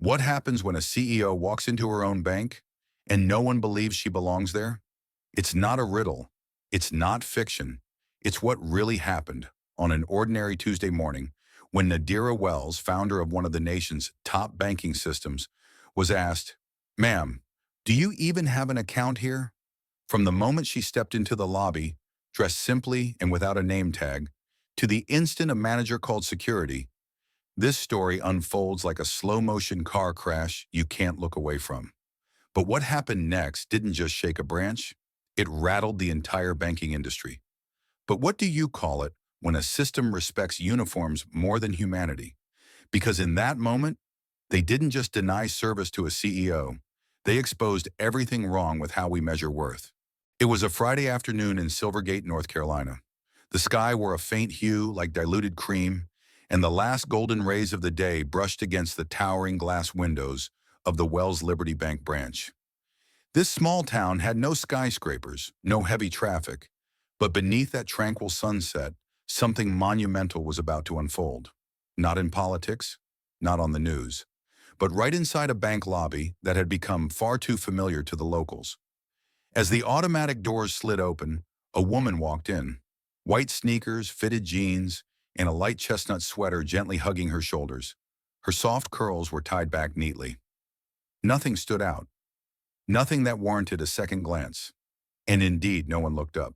What happens when a CEO walks into her own bank and no one believes she belongs there? It's not a riddle. It's not fiction. It's what really happened on an ordinary Tuesday morning when Nadira Wells, founder of one of the nation's top banking systems, was asked, "Ma'am, do you even have an account here?" From the moment she stepped into the lobby, dressed simply and without a name tag, to the instant a manager called security, this story unfolds like a slow-motion car crash you can't look away from. But what happened next didn't just shake a branch, it rattled the entire banking industry. But what do you call it when a system respects uniforms more than humanity? Because in that moment, they didn't just deny service to a CEO, they exposed everything wrong with how we measure worth. It was a Friday afternoon in Silvergate, North Carolina. The sky wore a faint hue like diluted cream, and the last golden rays of the day brushed against the towering glass windows of the Wells Liberty Bank branch. This small town had no skyscrapers, no heavy traffic, but beneath that tranquil sunset, something monumental was about to unfold. Not in politics, not on the news, but right inside a bank lobby that had become far too familiar to the locals. As the automatic doors slid open, a woman walked in. White sneakers, fitted jeans, and a light chestnut sweater gently hugging her shoulders. Her soft curls were tied back neatly. Nothing stood out. Nothing that warranted a second glance. And indeed, no one looked up.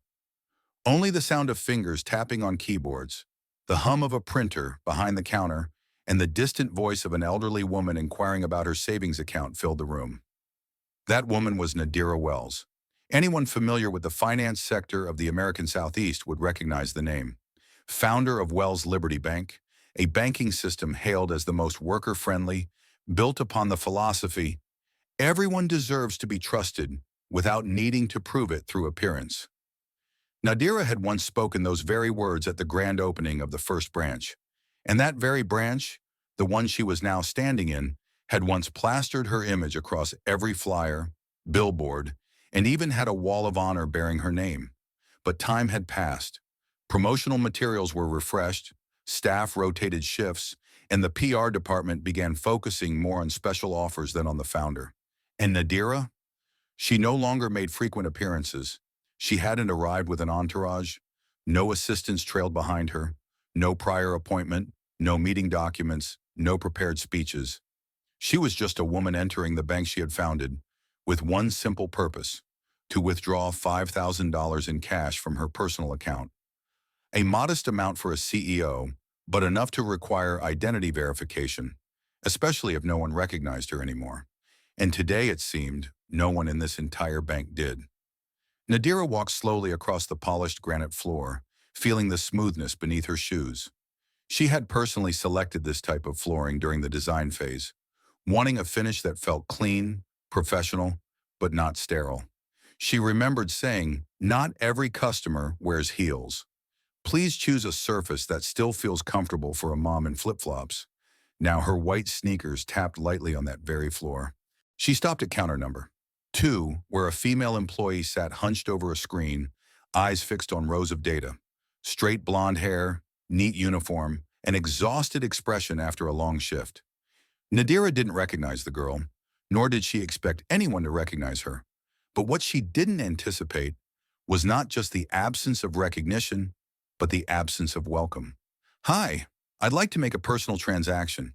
Only the sound of fingers tapping on keyboards, the hum of a printer behind the counter, and the distant voice of an elderly woman inquiring about her savings account filled the room. That woman was Nadira Wells. Anyone familiar with the finance sector of the American Southeast would recognize the name. Founder of Wells Liberty Bank, a banking system hailed as the most worker-friendly, built upon the philosophy, everyone deserves to be trusted without needing to prove it through appearance. Nadira had once spoken those very words at the grand opening of the first branch, and that very branch, the one she was now standing in, had once plastered her image across every flyer, billboard, and even had a wall of honor bearing her name. But time had passed. Promotional materials were refreshed, staff rotated shifts, and the PR department began focusing more on special offers than on the founder. And Nadira? She no longer made frequent appearances. She hadn't arrived with an entourage. No assistants trailed behind her. No prior appointment. No meeting documents. No prepared speeches. She was just a woman entering the bank she had founded with one simple purpose: to withdraw $5,000 in cash from her personal account. A modest amount for a CEO, but enough to require identity verification, especially if no one recognized her anymore. And today, it seemed, no one in this entire bank did. Nadira walked slowly across the polished granite floor, feeling the smoothness beneath her shoes. She had personally selected this type of flooring during the design phase, wanting a finish that felt clean, professional, but not sterile. She remembered saying, "Not every customer wears heels. Please choose a surface that still feels comfortable for a mom in flip-flops." Now her white sneakers tapped lightly on that very floor. She stopped at counter number 2, where a female employee sat hunched over a screen, eyes fixed on rows of data. Straight blonde hair, neat uniform, an exhausted expression after a long shift. Nadira didn't recognize the girl, nor did she expect anyone to recognize her. But what she didn't anticipate was not just the absence of recognition, but the absence of welcome. "Hi, I'd like to make a personal transaction,"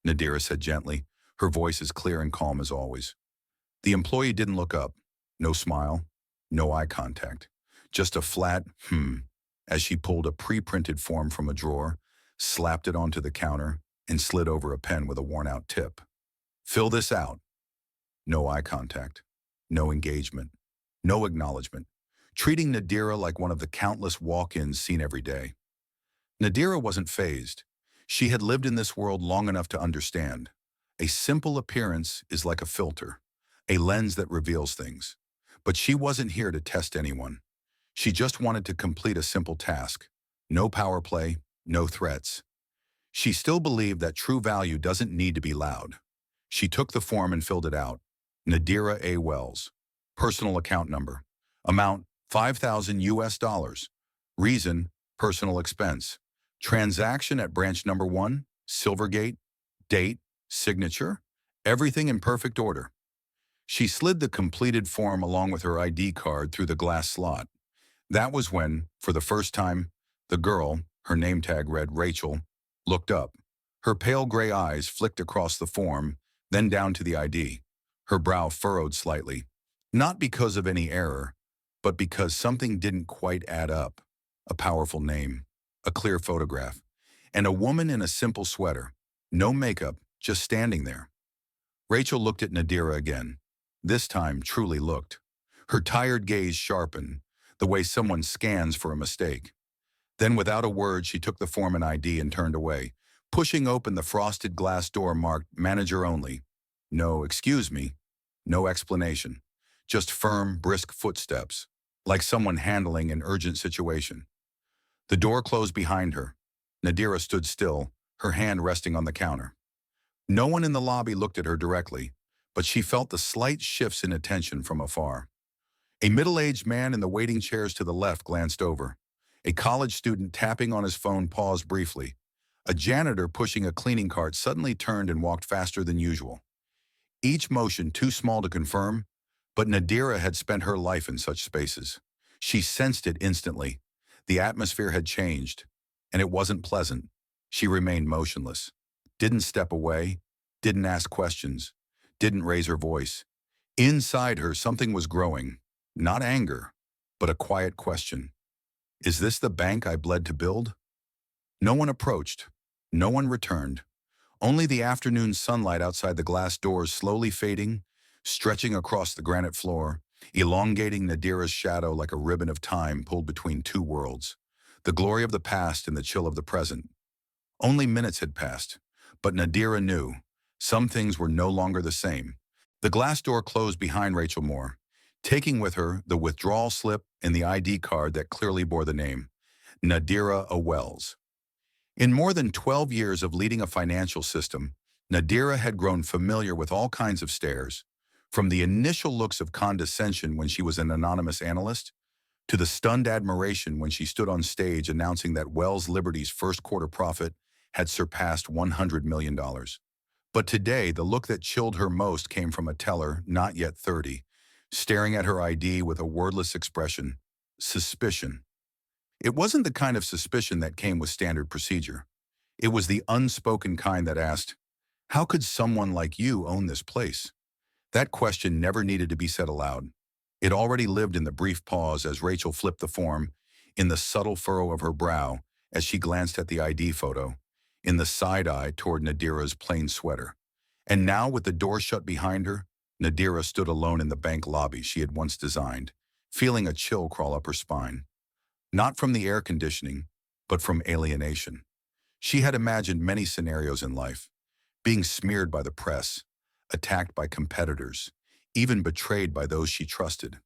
Nadira said gently, her voice as clear and calm as always. The employee didn't look up. No smile, no eye contact. Just a flat, as she pulled a pre-printed form from a drawer, slapped it onto the counter, and slid over a pen with a worn-out tip. "Fill this out." No eye contact. No engagement. No acknowledgement. Treating Nadira like one of the countless walk-ins seen every day. Nadira wasn't fazed. She had lived in this world long enough to understand. A simple appearance is like a filter, a lens that reveals things. But she wasn't here to test anyone. She just wanted to complete a simple task. No power play, no threats. She still believed that true value doesn't need to be loud. She took the form and filled it out. Nadira A. Wells. Personal account number. Amount $5,000 US. Reason, personal expense. Transaction at branch number 1, Silvergate. Date, signature. everything in perfect order. She slid the completed form along with her ID card through the glass slot. That was when, for the first time, the girl, her name tag read Rachel, looked up. Her pale gray eyes flicked across the form, then down to the ID. Her brow furrowed slightly, not because of any error, but because something didn't quite add up. A powerful name, a clear photograph, and a woman in a simple sweater. No makeup, just standing there. Rachel looked at Nadira again. This time truly looked. Her tired gaze sharpened, the way someone scans for a mistake. Then without a word, she took the form and ID and turned away, pushing open the frosted glass door marked Manager Only. No, excuse me. No explanation. Just firm, brisk footsteps, like someone handling an urgent situation. The door closed behind her. Nadira stood still, her hand resting on the counter. No one in the lobby looked at her directly, but she felt the slight shifts in attention from afar. A middle-aged man in the waiting chairs to the left glanced over. A college student tapping on his phone paused briefly. A janitor pushing a cleaning cart suddenly turned and walked faster than usual. Each motion too small to confirm, but Nadira had spent her life in such spaces. She sensed it instantly. The atmosphere had changed, and it wasn't pleasant. She remained motionless, didn't step away, didn't ask questions, didn't raise her voice. Inside her, something was growing, not anger, but a quiet question. Is this the bank I bled to build? No one approached. No one returned. Only the afternoon sunlight outside the glass doors slowly fading, stretching across the granite floor, elongating Nadira's shadow like a ribbon of time pulled between two worlds, the glory of the past and the chill of the present. Only minutes had passed, but Nadira knew some things were no longer the same. The glass door closed behind Rachel Moore, taking with her the withdrawal slip and the ID card that clearly bore the name, Nadira A. Wells. In more than 12 years of leading a financial system, Nadira had grown familiar with all kinds of stares, from the initial looks of condescension when she was an anonymous analyst, to the stunned admiration when she stood on stage announcing that Wells Liberty's first quarter profit had surpassed $100 million. But today, the look that chilled her most came from a teller, not yet 30, staring at her ID with a wordless expression, suspicion. It wasn't the kind of suspicion that came with standard procedure. It was the unspoken kind that asked, how could someone like you own this place? That question never needed to be said aloud. It already lived in the brief pause as Rachel flipped the form, in the subtle furrow of her brow as she glanced at the ID photo, in the side eye toward Nadira's plain sweater. And now, with the door shut behind her, Nadira stood alone in the bank lobby she had once designed, feeling a chill crawl up her spine. Not from the air conditioning, but from alienation. She had imagined many scenarios in life, being smeared by the press, attacked by competitors, even betrayed by those she trusted.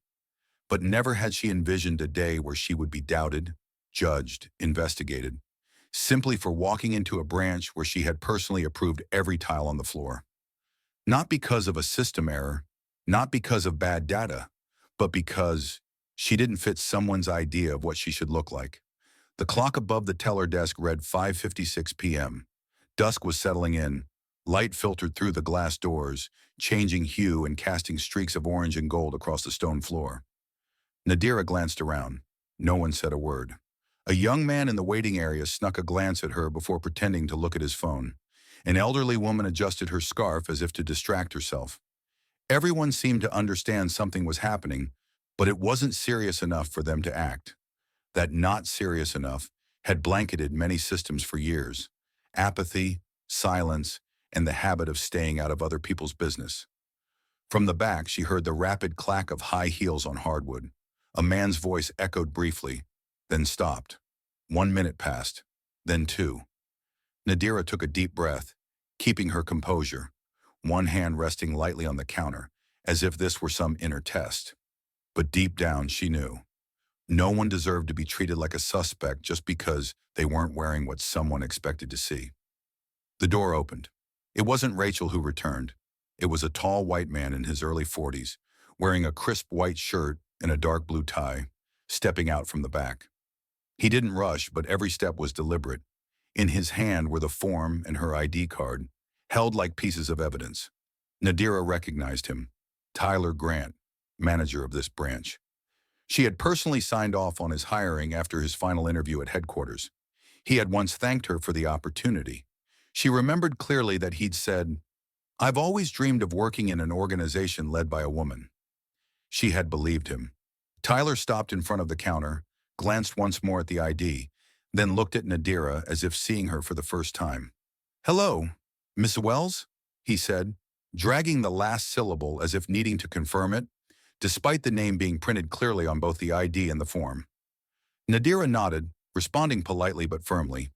But never had she envisioned a day where she would be doubted, judged, investigated, simply for walking into a branch where she had personally approved every tile on the floor. Not because of a system error, not because of bad data, but because she didn't fit someone's idea of what she should look like. The clock above the teller desk read 5:56 p.m. Dusk was settling in. Light filtered through the glass doors, changing hue and casting streaks of orange and gold across the stone floor. Nadira glanced around. No one said a word. A young man in the waiting area snuck a glance at her before pretending to look at his phone. An elderly woman adjusted her scarf as if to distract herself. Everyone seemed to understand something was happening, but it wasn't serious enough for them to act. That not serious enough had blanketed many systems for years. Apathy, silence, and the habit of staying out of other people's business. From the back, she heard the rapid clack of high heels on hardwood. A man's voice echoed briefly, then stopped. 1 minute passed, then 2. Nadira took a deep breath, keeping her composure, one hand resting lightly on the counter, as if this were some inner test. But deep down, she knew. No one deserved to be treated like a suspect just because they weren't wearing what someone expected to see. The door opened. It wasn't Rachel who returned. It was a tall white man in his early 40s, wearing a crisp white shirt and a dark blue tie, stepping out from the back. He didn't rush, but every step was deliberate. In his hand were the form and her ID card, held like pieces of evidence. Nadira recognized him. Tyler Grant, manager of this branch. She had personally signed off on his hiring after his final interview at headquarters. He had once thanked her for the opportunity. She remembered clearly that he'd said, "I've always dreamed of working in an organization led by a woman." She had believed him. Tyler stopped in front of the counter, glanced once more at the ID, then looked at Nadira as if seeing her for the first time. "Hello, Miss Wells?" he said, dragging the last syllable as if needing to confirm it, despite the name being printed clearly on both the ID and the form. Nadira nodded, responding politely but firmly.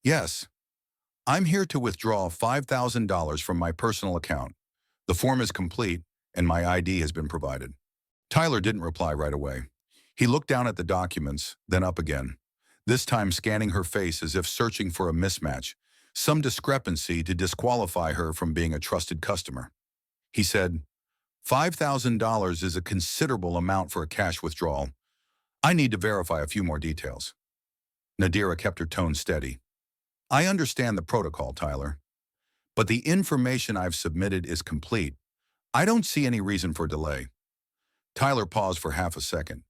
"Yes, I'm here to withdraw $5,000 from my personal account. The form is complete, and my ID has been provided." Tyler didn't reply right away. He looked down at the documents, then up again, this time scanning her face as if searching for a mismatch, some discrepancy to disqualify her from being a trusted customer. He said, "$5,000 is a considerable amount for a cash withdrawal. I need to verify a few more details." Nadira kept her tone steady. "I understand the protocol, Tyler, but the information I've submitted is complete. I don't see any reason for delay." Tyler paused for half a second.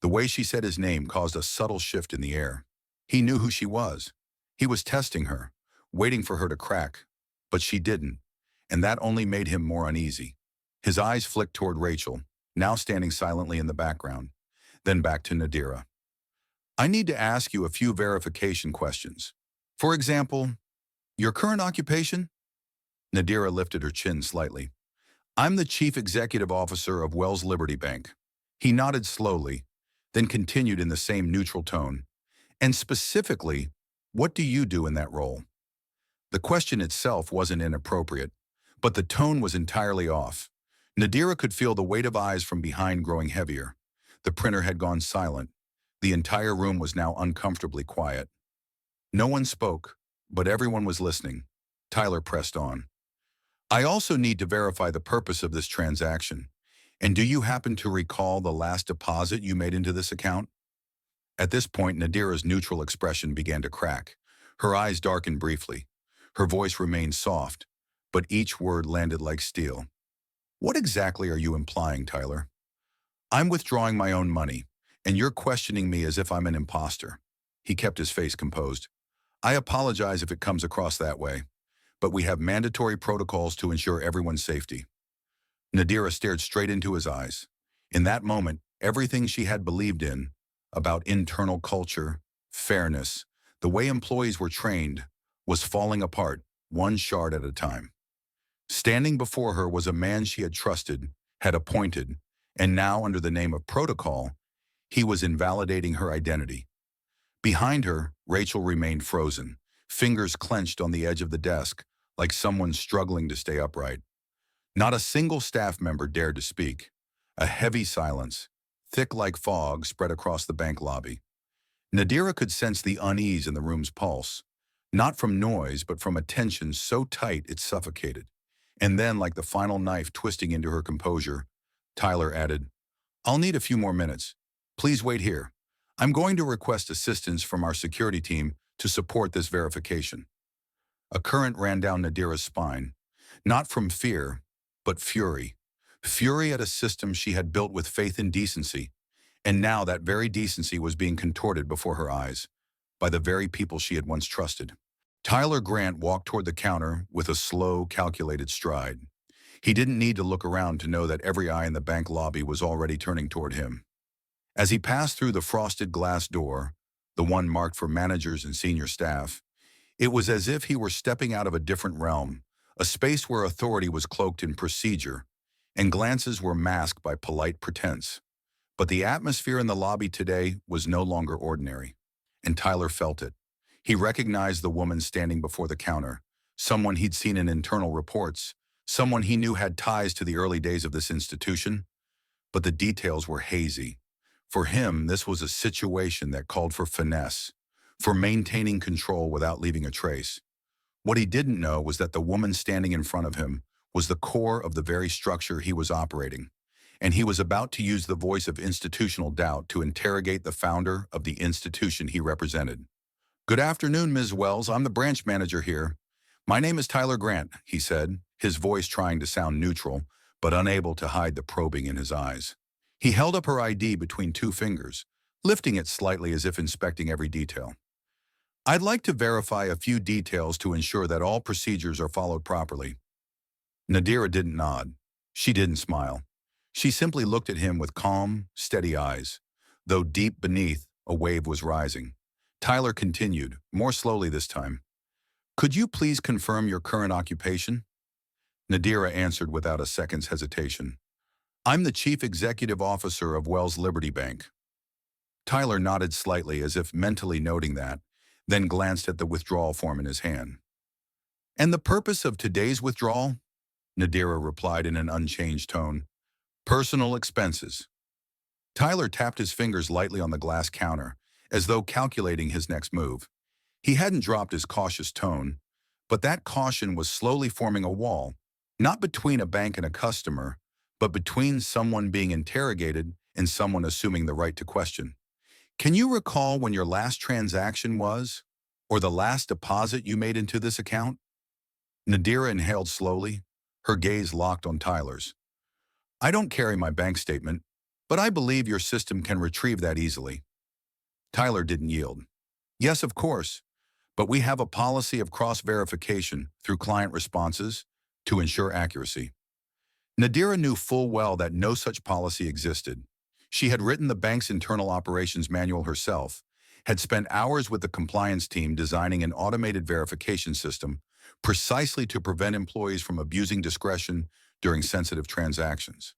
The way she said his name caused a subtle shift in the air. He knew who she was. He was testing her, waiting for her to crack, but she didn't, and that only made him more uneasy. His eyes flicked toward Rachel, now standing silently in the background, then back to Nadira. "I need to ask you a few verification questions. For example, your current occupation?" Nadira lifted her chin slightly. "I'm the Chief Executive Officer of Wells Liberty Bank." He nodded slowly, then continued in the same neutral tone. "And specifically, what do you do in that role?" The question itself wasn't inappropriate, but the tone was entirely off. Nadira could feel the weight of eyes from behind growing heavier. The printer had gone silent. The entire room was now uncomfortably quiet. No one spoke, but everyone was listening. Tyler pressed on. "I also need to verify the purpose of this transaction. And do you happen to recall the last deposit you made into this account?" At this point, Nadira's neutral expression began to crack. Her eyes darkened briefly. Her voice remained soft, but each word landed like steel. "What exactly are you implying, Tyler?" "I'm withdrawing my own money, and you're questioning me as if I'm an imposter." He kept his face composed. "I apologize if it comes across that way, but we have mandatory protocols to ensure everyone's safety." Nadira stared straight into his eyes. In that moment, everything she had believed in, about internal culture, fairness, the way employees were trained, was falling apart, one shard at a time. Standing before her was a man she had trusted, had appointed, and now, under the name of protocol, he was invalidating her identity. Behind her, Rachel remained frozen, fingers clenched on the edge of the desk, like someone struggling to stay upright. Not a single staff member dared to speak. A heavy silence, thick like fog, spread across the bank lobby. Nadira could sense the unease in the room's pulse, not from noise, but from a tension so tight it suffocated. And then, like the final knife twisting into her composure, Tyler added, "I'll need a few more minutes. Please wait here. I'm going to request assistance from our security team to support this verification." A current ran down Nadira's spine, not from fear, but fury. Fury at a system she had built with faith and decency, and now that very decency was being contorted before her eyes, by the very people she had once trusted. Tyler Grant walked toward the counter with a slow, calculated stride. He didn't need to look around to know that every eye in the bank lobby was already turning toward him. As he passed through the frosted glass door, the one marked for managers and senior staff, it was as if he were stepping out of a different realm, a space where authority was cloaked in procedure, and glances were masked by polite pretense. But the atmosphere in the lobby today was no longer ordinary, and Tyler felt it. He recognized the woman standing before the counter, someone he'd seen in internal reports, someone he knew had ties to the early days of this institution, but the details were hazy. For him, this was a situation that called for finesse, for maintaining control without leaving a trace. What he didn't know was that the woman standing in front of him was the core of the very structure he was operating, and he was about to use the voice of institutional doubt to interrogate the founder of the institution he represented. "Good afternoon, Ms. Wells. I'm the branch manager here. My name is Tyler Grant," he said, his voice trying to sound neutral, but unable to hide the probing in his eyes. He held up her ID between two fingers, lifting it slightly as if inspecting every detail. I'd like to verify a few details to ensure that all procedures are followed properly. Nadira didn't nod. She didn't smile. She simply looked at him with calm, steady eyes, though deep beneath, a wave was rising. Tyler continued, more slowly this time. Could you please confirm your current occupation? Nadira answered without a second's hesitation. I'm the Chief Executive Officer of Wells Liberty Bank. Tyler nodded slightly as if mentally noting that, then glanced at the withdrawal form in his hand. And the purpose of today's withdrawal? Nadira replied in an unchanged tone. Personal expenses. Tyler tapped his fingers lightly on the glass counter, as though calculating his next move. He hadn't dropped his cautious tone, but that caution was slowly forming a wall, not between a bank and a customer, but between someone being interrogated and someone assuming the right to question. Can you recall when your last transaction was, or the last deposit you made into this account? Nadira inhaled slowly, her gaze locked on Tyler's. I don't carry my bank statement, but I believe your system can retrieve that easily. Tyler didn't yield. Yes, of course, but we have a policy of cross-verification through client responses to ensure accuracy. Nadira knew full well that no such policy existed. She had written the bank's internal operations manual herself, had spent hours with the compliance team designing an automated verification system precisely to prevent employees from abusing discretion during sensitive transactions.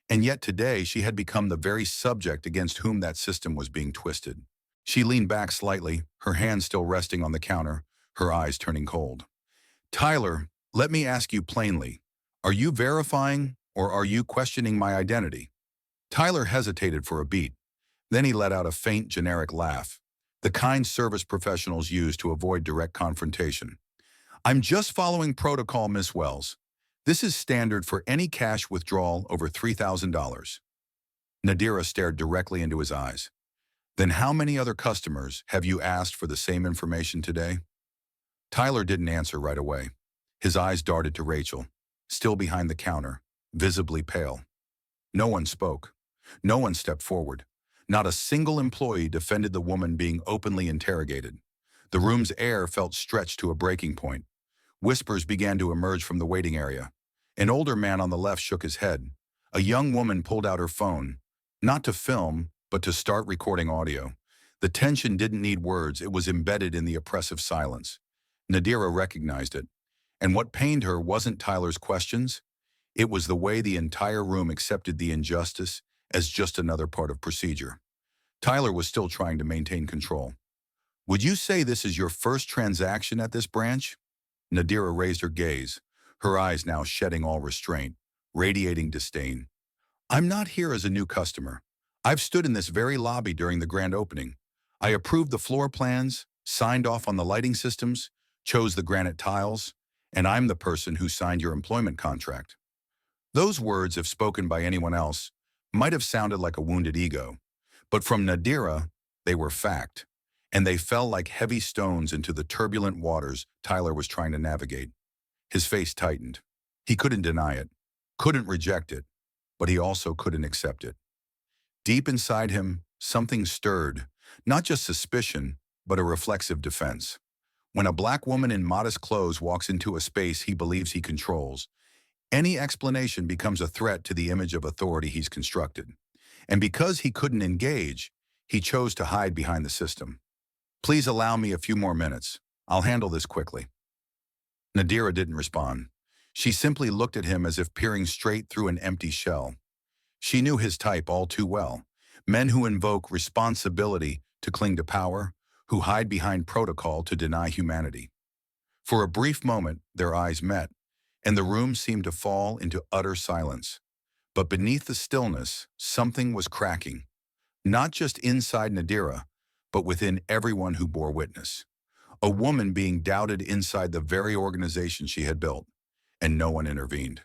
And yet today she had become the very subject against whom that system was being twisted. She leaned back slightly, her hands still resting on the counter, her eyes turning cold. Tyler, let me ask you plainly, are you verifying or are you questioning my identity? Tyler hesitated for a beat. Then he let out a faint, generic laugh, the kind service professionals use to avoid direct confrontation. I'm just following protocol, Miss Wells. This is standard for any cash withdrawal over $3,000. Nadira stared directly into his eyes. Then how many other customers have you asked for the same information today? Tyler didn't answer right away. His eyes darted to Rachel, still behind the counter, visibly pale. No one spoke. No one stepped forward. Not a single employee defended the woman being openly interrogated. The room's air felt stretched to a breaking point. Whispers began to emerge from the waiting area. An older man on the left shook his head. A young woman pulled out her phone, not to film, but to start recording audio. The tension didn't need words, it was embedded in the oppressive silence. Nadira recognized it. And what pained her wasn't Tyler's questions. It was the way the entire room accepted the injustice as just another part of procedure. Tyler was still trying to maintain control. Would you say this is your first transaction at this branch? Nadira raised her gaze, her eyes now shedding all restraint, radiating disdain. I'm not here as a new customer. I've stood in this very lobby during the grand opening. I approved the floor plans, signed off on the lighting systems, chose the granite tiles, and I'm the person who signed your employment contract. Those words, if spoken by anyone else, might have sounded like a wounded ego, but from Nadira, they were fact, and they fell like heavy stones into the turbulent waters Tyler was trying to navigate. His face tightened. He couldn't deny it, couldn't reject it, but he also couldn't accept it. Deep inside him, something stirred, not just suspicion, but a reflexive defense. When a black woman in modest clothes walks into a space he believes he controls, any explanation becomes a threat to the image of authority he's constructed. And because he couldn't engage, he chose to hide behind the system. Please allow me a few more minutes. I'll handle this quickly. Nadira didn't respond. She simply looked at him as if peering straight through an empty shell. She knew his type all too well. Men who invoke responsibility to cling to power, who hide behind protocol to deny humanity. For a brief moment, their eyes met, and the room seemed to fall into utter silence. But beneath the stillness, something was cracking, not just inside Nadira, but within everyone who bore witness. A woman being doubted inside the very organization she had built, and no one intervened.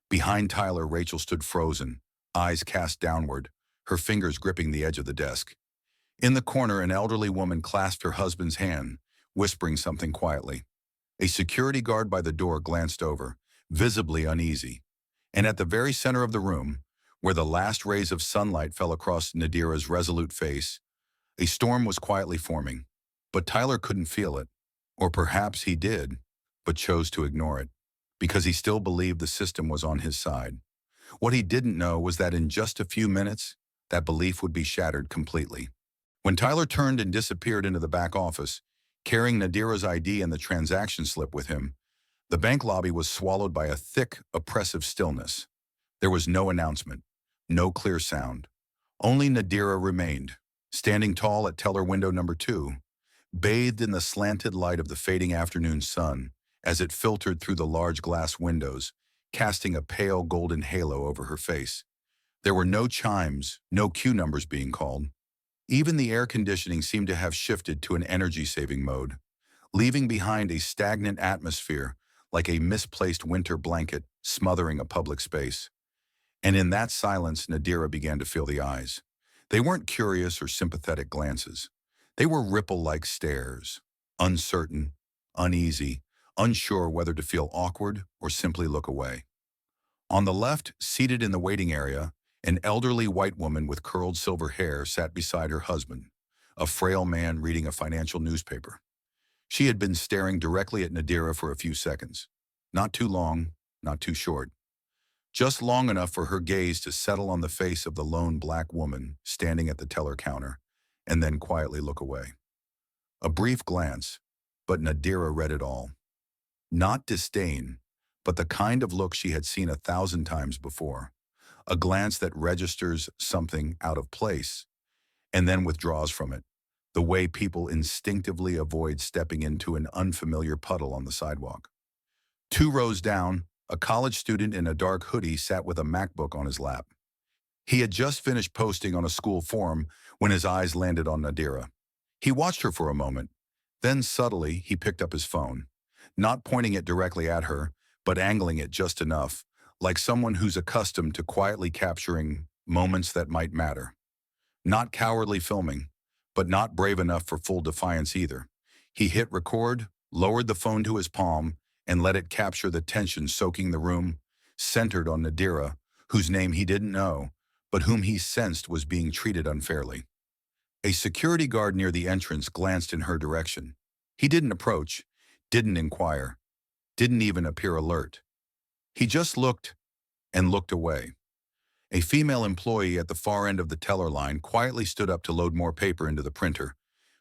Behind Tyler, Rachel stood frozen, eyes cast downward, her fingers gripping the edge of the desk. In the corner, an elderly woman clasped her husband's hand, whispering something quietly. A security guard by the door glanced over, visibly uneasy. And at the very center of the room, where the last rays of sunlight fell across Nadira's resolute face, a storm was quietly forming. But Tyler couldn't feel it. Or perhaps he did, but chose to ignore it, because he still believed the system was on his side. What he didn't know was that in just a few minutes, that belief would be shattered completely. When Tyler turned and disappeared into the back office, carrying Nadira's ID and the transaction slip with him, the bank lobby was swallowed by a thick, oppressive stillness. There was no announcement, no clear sound. Only Nadira remained, standing tall at teller window number 2, bathed in the slanted light of the fading afternoon sun as it filtered through the large glass windows, casting a pale golden halo over her face. There were no chimes, no queue numbers being called. Even the air conditioning seemed to have shifted to an energy-saving mode, leaving behind a stagnant atmosphere like a misplaced winter blanket smothering a public space. And in that silence, Nadira began to feel the eyes. They weren't curious or sympathetic glances. They were ripple-like stares, uncertain, uneasy, unsure whether to feel awkward or simply look away. On the left, seated in the waiting area, an elderly white woman with curled silver hair sat beside her husband, a frail man reading a financial newspaper. She had been staring directly at Nadira for a few seconds. Not too long, not too short. Just long enough for her gaze to settle on the face of the lone black woman standing at the teller counter, and then quietly look away. A brief glance, but Nadira read it all. Not disdain, but the kind of look she had seen 1,000 times before. A glance that registers something out of place, and then withdraws from it, the way people instinctively avoid stepping into an unfamiliar puddle on the sidewalk. 2 rows down, a college student in a dark hoodie sat with a MacBook on his lap. He had just finished posting on a school forum when his eyes landed on Nadira. He watched her for a moment. Then subtly, he picked up his phone, not pointing it directly at her, but angling it just enough, like someone who's accustomed to quietly capturing moments that might matter. Not cowardly filming, but not brave enough for full defiance either. He hit record, lowered the phone to his palm, and let it capture the tension soaking the room, centered on Nadira, whose name he didn't know, but whom he sensed was being treated unfairly. A security guard near the entrance glanced in her direction. He didn't approach, didn't inquire, didn't even appear alert. He just looked and looked away. A female employee at the far end of the teller line quietly stood up to load more paper into the printer,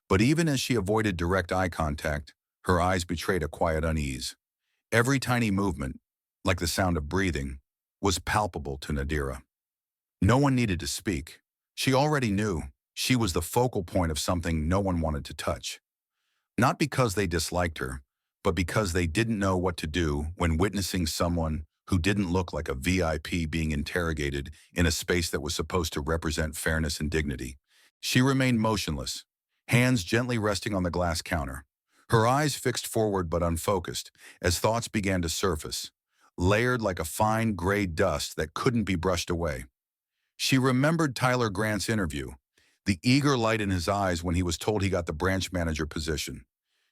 but even as she avoided direct eye contact, her eyes betrayed a quiet unease. Every tiny movement, like the sound of breathing, was palpable to Nadira. No one needed to speak. She already knew she was the focal point of something no one wanted to touch. Not because they disliked her, but because they didn't know what to do when witnessing someone who didn't look like a VIP being interrogated in a space that was supposed to represent fairness and dignity. She remained motionless, hands gently resting on the glass counter, her eyes fixed forward but unfocused as thoughts began to surface, layered like a fine gray dust that couldn't be brushed away. She remembered Tyler Grant's interview, the eager light in his eyes when he was told he got the branch manager position.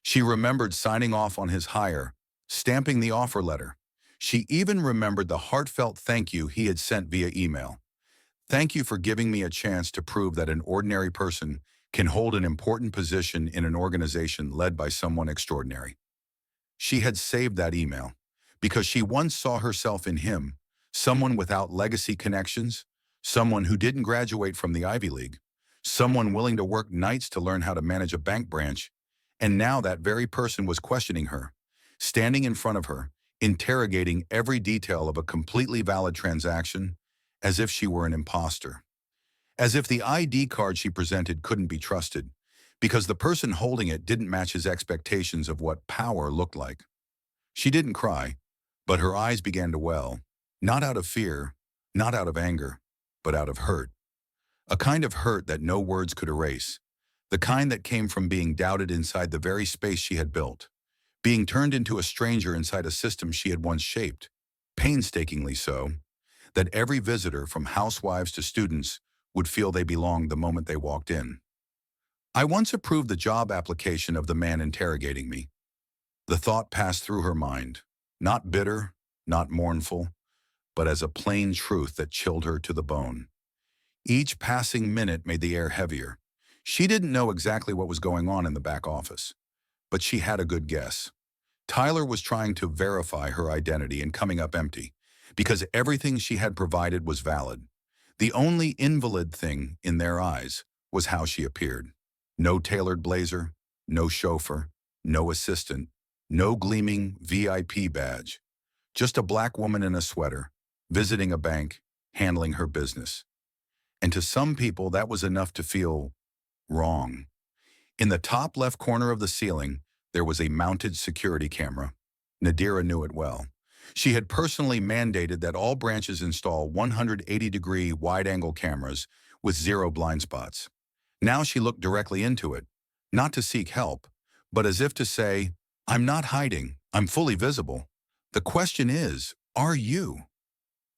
She remembered signing off on his hire, stamping the offer letter. She even remembered the heartfelt thank you he had sent via email. Thank you for giving me a chance to prove that an ordinary person can hold an important position in an organization led by someone extraordinary. She had saved that email because she once saw herself in him, someone without legacy connections, someone who didn't graduate from the Ivy League, someone willing to work nights to learn how to manage a bank branch, and now that very person was questioning her, standing in front of her, interrogating every detail of a completely valid transaction, as if she were an imposter. As if the ID card she presented couldn't be trusted, because the person holding it didn't match his expectations of what power looked like. She didn't cry, but her eyes began to well, not out of fear, not out of anger, but out of hurt. A kind of hurt that no words could erase, the kind that came from being doubted inside the very space she had built, being turned into a stranger inside a system she had once shaped, painstakingly so, that every visitor, from housewives to students, would feel they belonged the moment they walked in. I once approved the job application of the man interrogating me. The thought passed through her mind, not bitter, not mournful, but as a plain truth that chilled her to the bone. Each passing minute made the air heavier. She didn't know exactly what was going on in the back office, but she had a good guess. Tyler was trying to verify her identity and coming up empty, because everything she had provided was valid. The only invalid thing in their eyes was how she appeared. No tailored blazer, no chauffeur, no assistant, no gleaming VIP badge. Just a black woman in a sweater, visiting a bank, handling her business. And to some people, that was enough to feel wrong. In the top left corner of the ceiling, there was a mounted security camera. Nadira knew it well. She had personally mandated that all branches install 180-degree wide-angle cameras with zero blind spots. Now she looked directly into it, not to seek help, but as if to say, I'm not hiding, I'm fully visible. The question is, are you?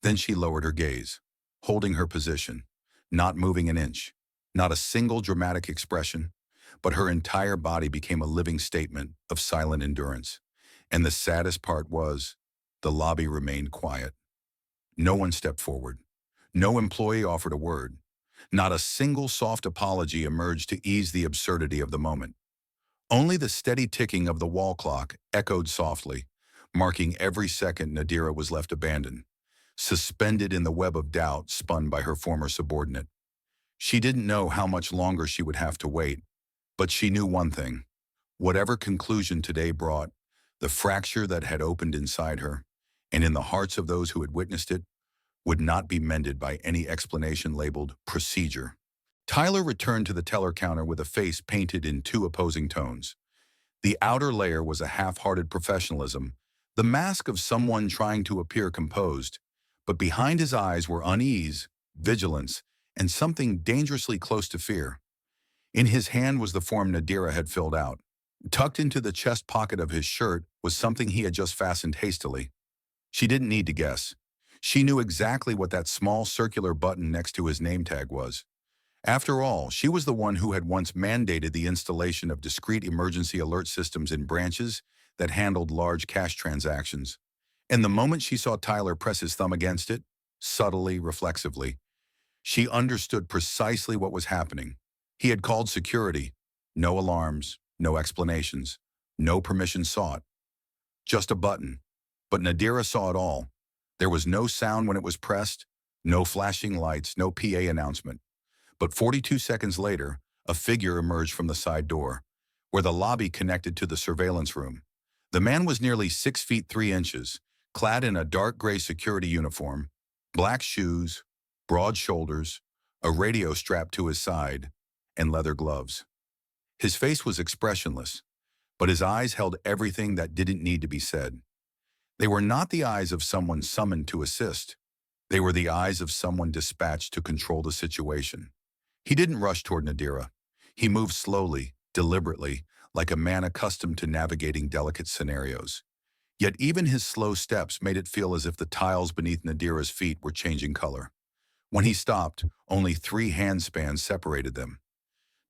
Then she lowered her gaze, holding her position, not moving an inch, not a single dramatic expression, but her entire body became a living statement of silent endurance. And the saddest part was, the lobby remained quiet. No one stepped forward. No employee offered a word. Not a single soft apology emerged to ease the absurdity of the moment. Only the steady ticking of the wall clock echoed softly, marking every second Nadira was left abandoned, suspended in the web of doubt spun by her former subordinate. She didn't know how much longer she would have to wait, but she knew one thing. Whatever conclusion today brought, the fracture that had opened inside her, and in the hearts of those who had witnessed it, would not be mended by any explanation labeled procedure. Tyler returned to the teller counter with a face painted in two opposing tones. The outer layer was a half-hearted professionalism, the mask of someone trying to appear composed, but behind his eyes were unease, vigilance, and something dangerously close to fear. In his hand was the form Nadira had filled out. Tucked into the chest pocket of his shirt was something he had just fastened hastily. She didn't need to guess. She knew exactly what that small circular button next to his name tag was. After all, she was the one who had once mandated the installation of discrete emergency alert systems in branches that handled large cash transactions. And the moment she saw Tyler press his thumb against it, subtly, reflexively, she understood precisely what was happening. He had called security. No alarms, no explanations, no permission sought. Just a button. But Nadira saw it all. There was no sound when it was pressed, no flashing lights, no PA announcement. But 42 seconds later, a figure emerged from the side door, where the lobby connected to the surveillance room. The man was nearly 6 feet 3 inches, clad in a dark gray security uniform, black shoes, broad shoulders, a radio strapped to his side, and leather gloves. His face was expressionless, but his eyes held everything that didn't need to be said. They were not the eyes of someone summoned to assist. They were the eyes of someone dispatched to control the situation. He didn't rush toward Nadira. He moved slowly, deliberately, like a man accustomed to navigating delicate scenarios. Yet even his slow steps made it feel as if the tiles beneath Nadira's feet were changing color. When he stopped, only 3 handspans separated them.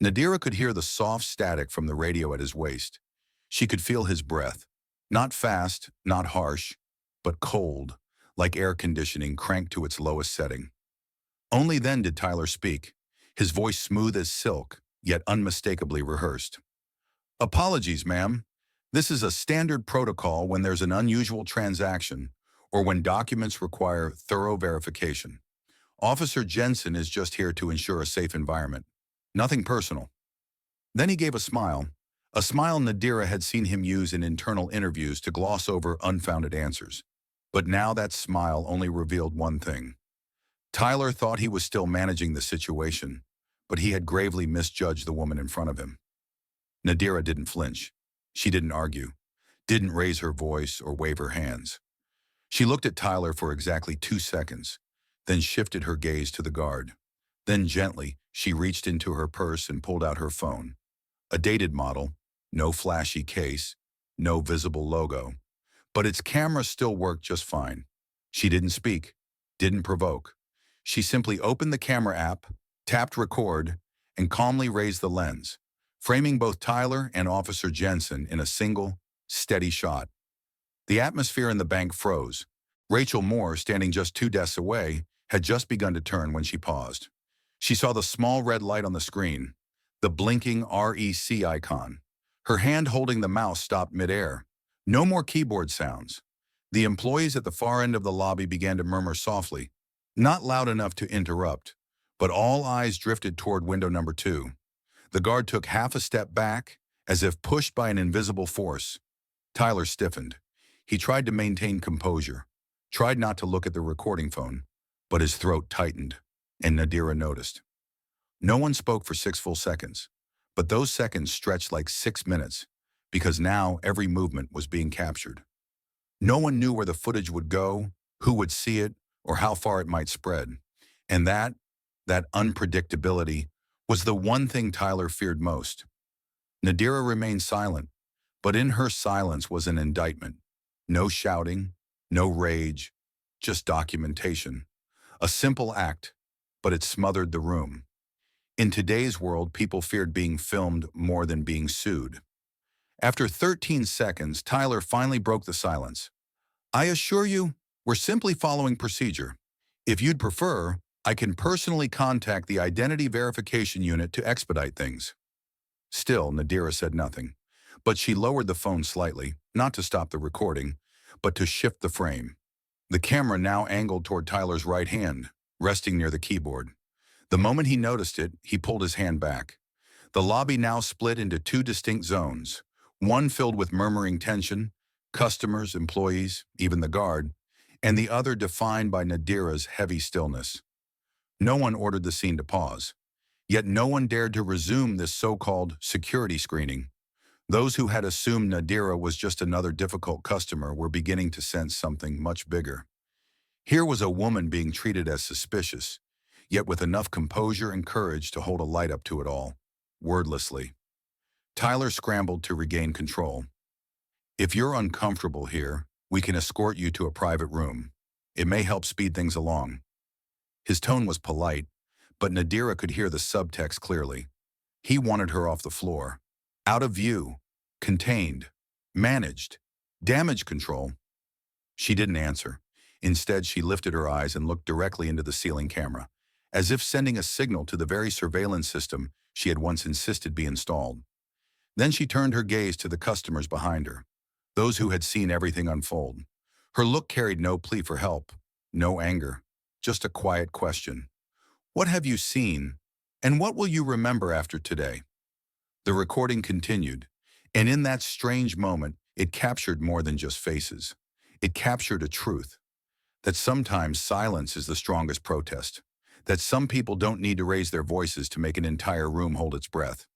Nadira could hear the soft static from the radio at his waist. She could feel his breath. Not fast, not harsh, but cold, like air conditioning cranked to its lowest setting. Only then did Tyler speak, his voice smooth as silk, yet unmistakably rehearsed. Apologies, ma'am. This is a standard protocol when there's an unusual transaction or when documents require thorough verification. Officer Jensen is just here to ensure a safe environment. Nothing personal. Then he gave a smile Nadira had seen him use in internal interviews to gloss over unfounded answers. But now that smile only revealed one thing. Tyler thought he was still managing the situation, but he had gravely misjudged the woman in front of him. Nadira didn't flinch. She didn't argue, didn't raise her voice or wave her hands. She looked at Tyler for exactly 2 seconds, then shifted her gaze to the guard. Then gently, she reached into her purse and pulled out her phone. A dated model, no flashy case, no visible logo. But its camera still worked just fine. She didn't speak, didn't provoke. She simply opened the camera app, tapped record, and calmly raised the lens, framing both Tyler and Officer Jensen in a single, steady shot. The atmosphere in the bank froze. Rachel Moore, standing just 2 desks away, had just begun to turn when she paused. She saw the small red light on the screen, the blinking REC icon. Her hand holding the mouse stopped midair. No more keyboard sounds. The employees at the far end of the lobby began to murmur softly, not loud enough to interrupt, but all eyes drifted toward window number 2. The guard took half a step back, as if pushed by an invisible force. Tyler stiffened. He tried to maintain composure, tried not to look at the recording phone, but his throat tightened, and Nadira noticed. No one spoke for 6 full seconds, but those seconds stretched like 6 minutes, because now every movement was being captured. No one knew where the footage would go, who would see it, or how far it might spread. And that unpredictability, was the one thing Tyler feared most. Nadira remained silent, but in her silence was an indictment. No shouting, no rage, just documentation. A simple act, but it smothered the room. In today's world, people feared being filmed more than being sued. After 13 seconds, Tyler finally broke the silence. I assure you, we're simply following procedure. If you'd prefer, I can personally contact the Identity Verification Unit to expedite things. Still, Nadira said nothing, but she lowered the phone slightly, not to stop the recording, but to shift the frame. The camera now angled toward Tyler's right hand, resting near the keyboard. The moment he noticed it, he pulled his hand back. The lobby now split into 2 distinct zones, one filled with murmuring tension, customers, employees, even the guard, and the other defined by Nadira's heavy stillness. No one ordered the scene to pause, yet no one dared to resume this so-called security screening. Those who had assumed Nadira was just another difficult customer were beginning to sense something much bigger. Here was a woman being treated as suspicious, yet with enough composure and courage to hold a light up to it all, wordlessly. Tyler scrambled to regain control. If you're uncomfortable here, we can escort you to a private room. It may help speed things along. His tone was polite, but Nadira could hear the subtext clearly. He wanted her off the floor. Out of view, contained, managed, damage control. She didn't answer. Instead, she lifted her eyes and looked directly into the ceiling camera, as if sending a signal to the very surveillance system she had once insisted be installed. Then she turned her gaze to the customers behind her, those who had seen everything unfold. Her look carried no plea for help, no anger, just a quiet question. What have you seen, and what will you remember after today? The recording continued, and in that strange moment, it captured more than just faces. It captured a truth, that sometimes silence is the strongest protest, that some people don't need to raise their voices to make an entire room hold its breath.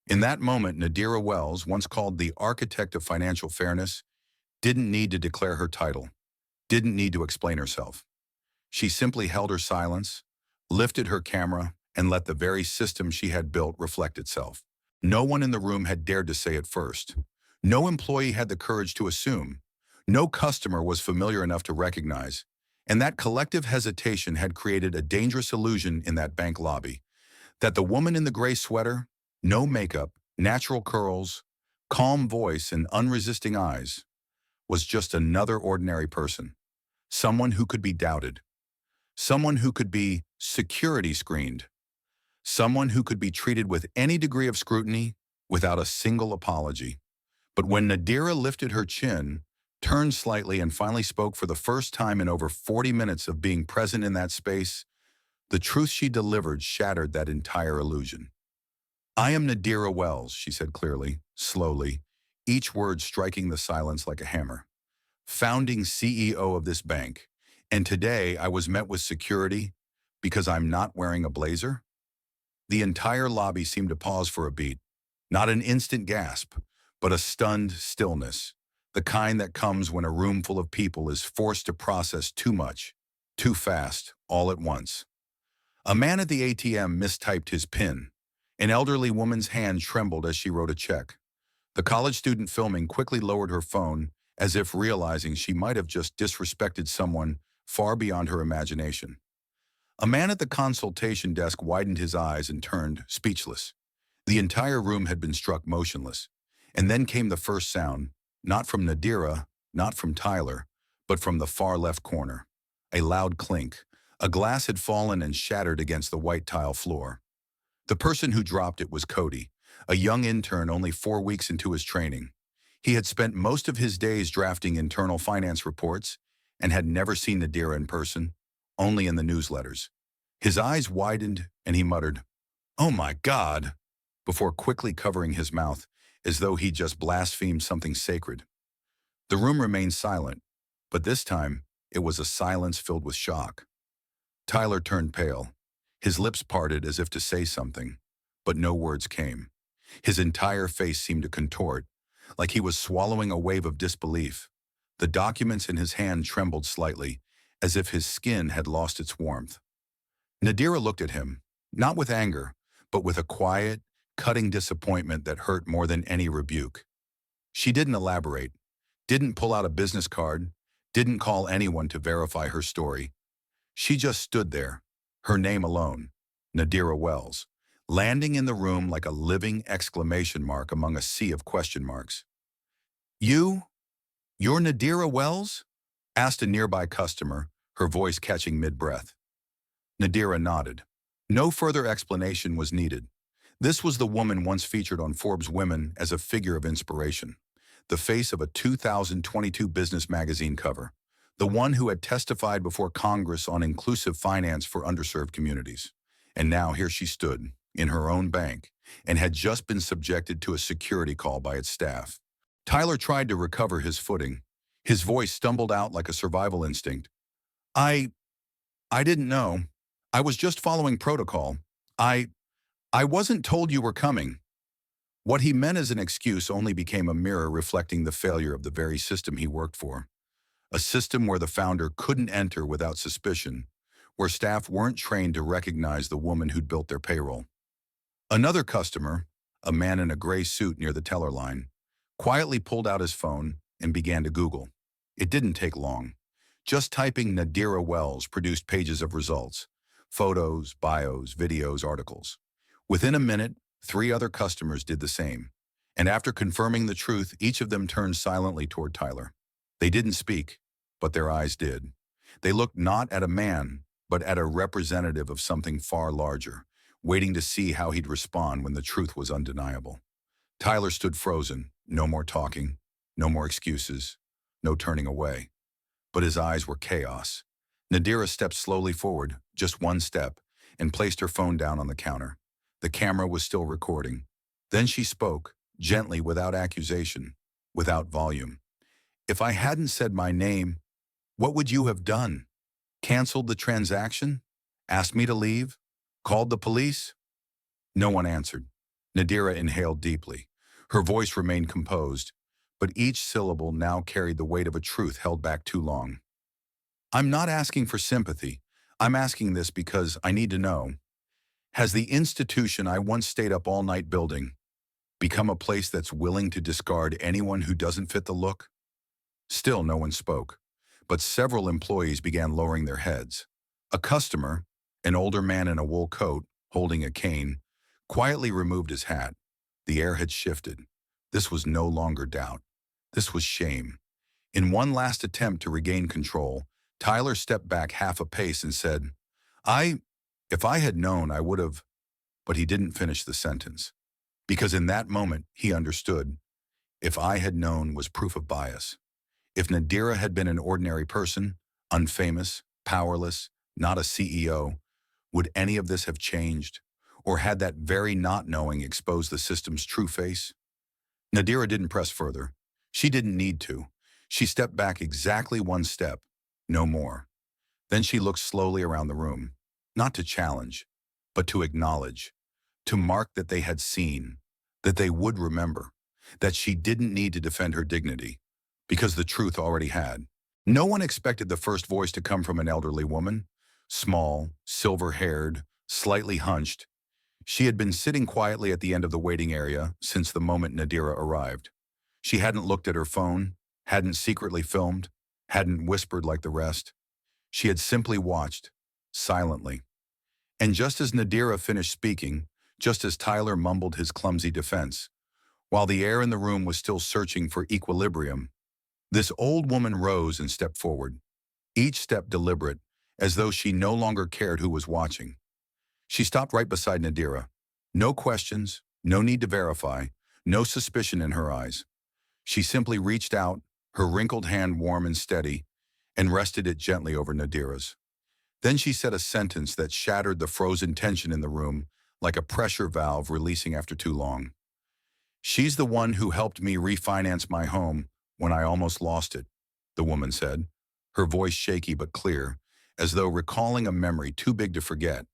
In that moment, Nadira Wells, once called the architect of financial fairness, didn't need to declare her title, didn't need to explain herself. She simply held her silence, lifted her camera, and let the very system she had built reflect itself. No one in the room had dared to say it first. No employee had the courage to assume. No customer was familiar enough to recognize. And that collective hesitation had created a dangerous illusion in that bank lobby, that the woman in the gray sweater, no makeup, natural curls, calm voice, and unresisting eyes, was just another ordinary person. Someone who could be doubted. Someone who could be security screened. Someone who could be treated with any degree of scrutiny without a single apology. But when Nadira lifted her chin, turned slightly, and finally spoke for the first time in over 40 minutes of being present in that space, the truth she delivered shattered that entire illusion. I am Nadira Wells, she said clearly, slowly, each word striking the silence like a hammer. Founding CEO of this bank, and today I was met with security because I'm not wearing a blazer? The entire lobby seemed to pause for a beat, not an instant gasp, but a stunned stillness, the kind that comes when a room full of people is forced to process too much, too fast, all at once. A man at the ATM mistyped his PIN. An elderly woman's hand trembled as she wrote a check. The college student filming quickly lowered her phone, as if realizing she might have just disrespected someone far beyond her imagination. A man at the consultation desk widened his eyes and turned, speechless. The entire room had been struck motionless. And then came the first sound, not from Nadira, not from Tyler, but from the far left corner. A loud clink. A glass had fallen and shattered against the white tile floor. The person who dropped it was Cody, a young intern only 4 weeks into his training. He had spent most of his days drafting internal finance reports and had never seen Nadira in person, only in the newsletters. His eyes widened and he muttered, "Oh my God," before quickly covering his mouth as though he just blasphemed something sacred. The room remained silent, but this time it was a silence filled with shock. Tyler turned pale. His lips parted as if to say something, but no words came. His entire face seemed to contort, like he was swallowing a wave of disbelief. The documents in his hand trembled slightly, as if his skin had lost its warmth. Nadira looked at him, not with anger, but with a quiet, cutting disappointment that hurt more than any rebuke. She didn't elaborate, didn't pull out a business card, didn't call anyone to verify her story. She just stood there, her name alone, Nadira Wells, landing in the room like a living exclamation mark among a sea of question marks. You're Nadira Wells?" asked a nearby customer, her voice catching mid-breath. Nadira nodded. No further explanation was needed. This was the woman once featured on Forbes Women as a figure of inspiration, the face of a 2022 business magazine cover, the one who had testified before Congress on inclusive finance for underserved communities. And now here she stood, in her own bank, and had just been subjected to a security call by its staff. Tyler tried to recover his footing. His voice stumbled out like a survival instinct. I didn't know. I was just following protocol. I wasn't told you were coming." What he meant as an excuse only became a mirror reflecting the failure of the very system he worked for. A system where the founder couldn't enter without suspicion, where staff weren't trained to recognize the woman who'd built their payroll. Another customer, a man in a gray suit near the teller line, quietly pulled out his phone and began to Google. It didn't take long. Just typing Nadira Wells produced pages of results: photos, bios, videos, articles. Within a minute, 3 other customers did the same. And after confirming the truth, each of them turned silently toward Tyler. They didn't speak, but their eyes did. They looked not at a man, but at a representative of something far larger, waiting to see how he'd respond when the truth was undeniable. Tyler stood frozen, no more talking, no more excuses, no turning away. But his eyes were chaos. Nadira stepped slowly forward, just one step, and placed her phone down on the counter. The camera was still recording. Then she spoke, gently, without accusation, without volume. "If I hadn't said my name, what would you have done? Canceled the transaction? Asked me to leave? Called the police?" No one answered. Nadira inhaled deeply. Her voice remained composed, but each syllable now carried the weight of a truth held back too long. "I'm not asking for sympathy. I'm asking this because I need to know. Has the institution I once stayed up all night building become a place that's willing to discard anyone who doesn't fit the look?" Still no one spoke, but several employees began lowering their heads. A customer, an older man in a wool coat, holding a cane, quietly removed his hat. The air had shifted. This was no longer doubt. This was shame. In one last attempt to regain control, Tyler stepped back half a pace and said, If I had known, I would have," but he didn't finish the sentence. Because in that moment, he understood. "If I had known" was proof of bias. If Nadira had been an ordinary person, unfamous, powerless, not a CEO, would any of this have changed? Or had that very not knowing exposed the system's true face? Nadira didn't press further. She didn't need to. She stepped back exactly one step, no more. Then she looked slowly around the room, not to challenge, but to acknowledge, to mark that they had seen, that they would remember, that she didn't need to defend her dignity, because the truth already had. No one expected the first voice to come from an elderly woman, small, silver-haired, slightly hunched. She had been sitting quietly at the end of the waiting area since the moment Nadira arrived. She hadn't looked at her phone, hadn't secretly filmed, hadn't whispered like the rest. She had simply watched, silently. And just as Nadira finished speaking, just as Tyler mumbled his clumsy defense, while the air in the room was still searching for equilibrium, This old woman rose and stepped forward, each step deliberate, as though she no longer cared who was watching. She stopped right beside Nadira. No questions, no need to verify, no suspicion in her eyes. She simply reached out, her wrinkled hand warm and steady, and rested it gently over Nadira's. Then she said a sentence that shattered the frozen tension in the room like a pressure valve releasing after too long. "She's the one who helped me refinance my home when I almost lost it," the woman said, her voice shaky but clear, as though recalling a memory too big to forget.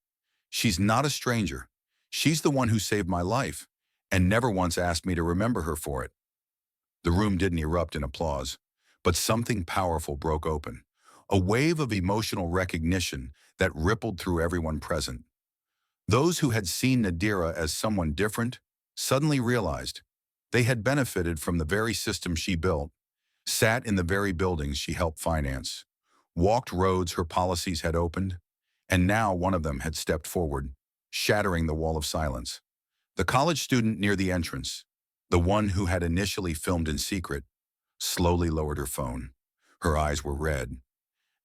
"She's not a stranger. She's the one who saved my life, and never once asked me to remember her for it." The room didn't erupt in applause, but something powerful broke open. A wave of emotional recognition that rippled through everyone present. Those who had seen Nadira as someone different suddenly realized they had benefited from the very system she built, sat in the very buildings she helped finance, walked roads her policies had opened, and now one of them had stepped forward, shattering the wall of silence. The college student near the entrance, the one who had initially filmed in secret, slowly lowered her phone. Her eyes were red.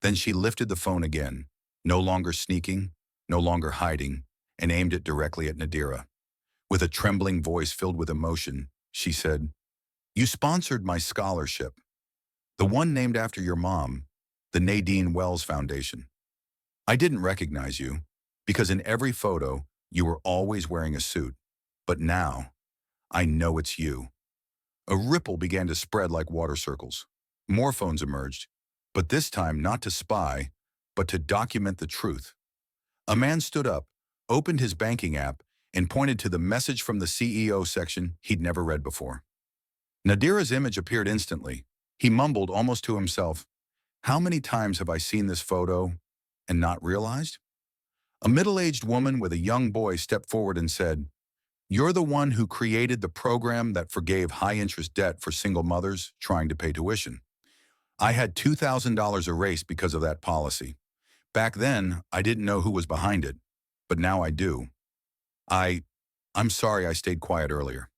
Then she lifted the phone again, no longer sneaking, no longer hiding, and aimed it directly at Nadira. With a trembling voice filled with emotion, she said, "You sponsored my scholarship, the one named after your mom, the Nadine Wells Foundation. I didn't recognize you, because in every photo, you were always wearing a suit. But now, I know it's you." A ripple began to spread like water circles. More phones emerged, but this time not to spy, but to document the truth. A man stood up, opened his banking app, and pointed to the message from the CEO section he'd never read before. Nadira's image appeared instantly. He mumbled almost to himself, "How many times have I seen this photo and not realized?" A middle-aged woman with a young boy stepped forward and said, "You're the one who created the program that forgave high-interest debt for single mothers trying to pay tuition. I had $2,000 erased because of that policy. Back then, I didn't know who was behind it, but now I do. I, I'm sorry I stayed quiet earlier."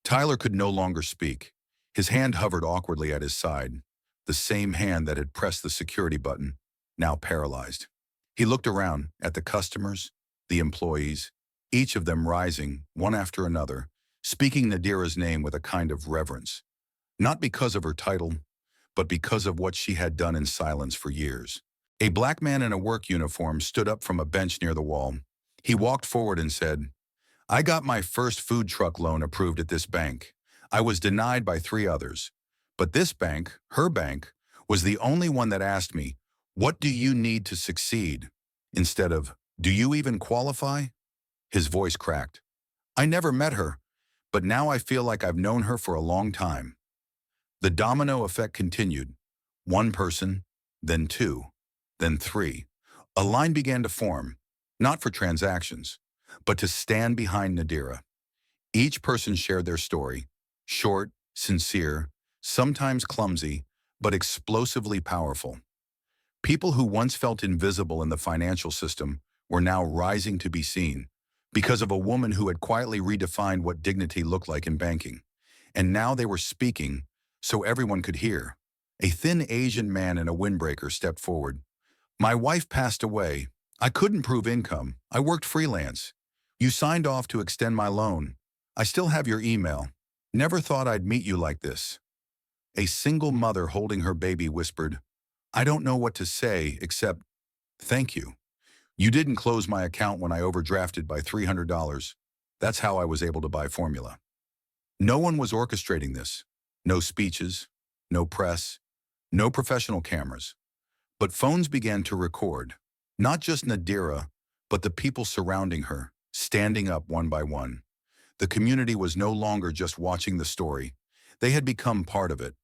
Tyler could no longer speak. His hand hovered awkwardly at his side, the same hand that had pressed the security button, now paralyzed. He looked around at the customers, the employees, each of them rising, one after another, speaking Nadira's name with a kind of reverence. Not because of her title, but because of what she had done in silence for years. A black man in a work uniform stood up from a bench near the wall. He walked forward and said, "I got my first food truck loan approved at this bank. I was denied by 3 others. But this bank, her bank, was the only one that asked me, 'What do you need to succeed?' instead of, 'Do you even qualify?'" His voice cracked. "I never met her, but now I feel like I've known her for a long time." The domino effect continued. One person, then 2, then 3. A line began to form, not for transactions, but to stand behind Nadira. Each person shared their story, short, sincere, sometimes clumsy, but explosively powerful. People who once felt invisible in the financial system were now rising to be seen because of a woman who had quietly redefined what dignity looked like in banking. And now they were speaking so everyone could hear. A thin Asian man in a windbreaker stepped forward. "My wife passed away. I couldn't prove income. I worked freelance. You signed off to extend my loan. I still have your email. Never thought I'd meet you like this." A single mother holding her baby whispered, "I don't know what to say except, thank you. You didn't close my account when I overdrafted by $300. That's how I was able to buy formula." No one was orchestrating this. No speeches, no press, no professional cameras. But phones began to record. Not just Nadira, but the people surrounding her, standing up one by one. The community was no longer just watching the story. They had become part of it.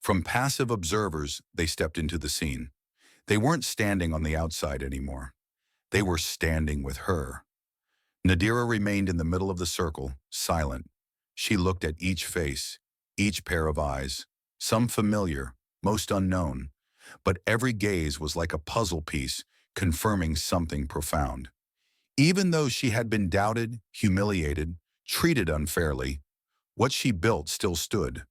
From passive observers, they stepped into the scene. They weren't standing on the outside anymore. They were standing with her. Nadira remained in the middle of the circle, silent. She looked at each face, each pair of eyes, some familiar, most unknown, but every gaze was like a puzzle piece confirming something profound. Even though she had been doubted, humiliated, treated unfairly, what she built still stood.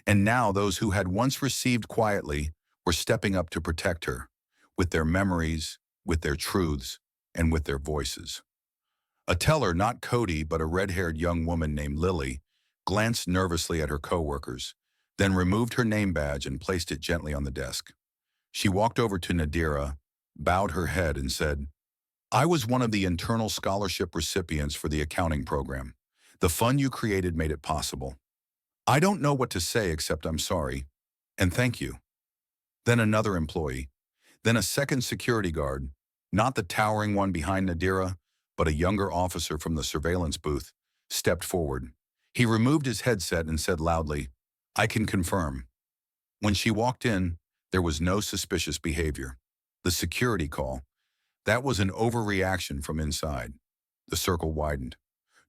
And now those who had once received quietly were stepping up to protect her, with their memories, with their truths, and with their voices. A teller, not Cody, but a red-haired young woman named Lily, glanced nervously at her coworkers, then removed her name badge and placed it gently on the desk. She walked over to Nadira, bowed her head, and said, "I was one of the internal scholarship recipients for the accounting program. The fund you created made it possible. I don't know what to say except I'm sorry, and thank you." Then another employee, then a second security guard, not the towering one behind Nadira, but a younger officer from the surveillance booth, stepped forward. He removed his headset and said loudly, "I can confirm." When she walked in, there was no suspicious behavior. The security call, that was an overreaction from inside. The circle widened.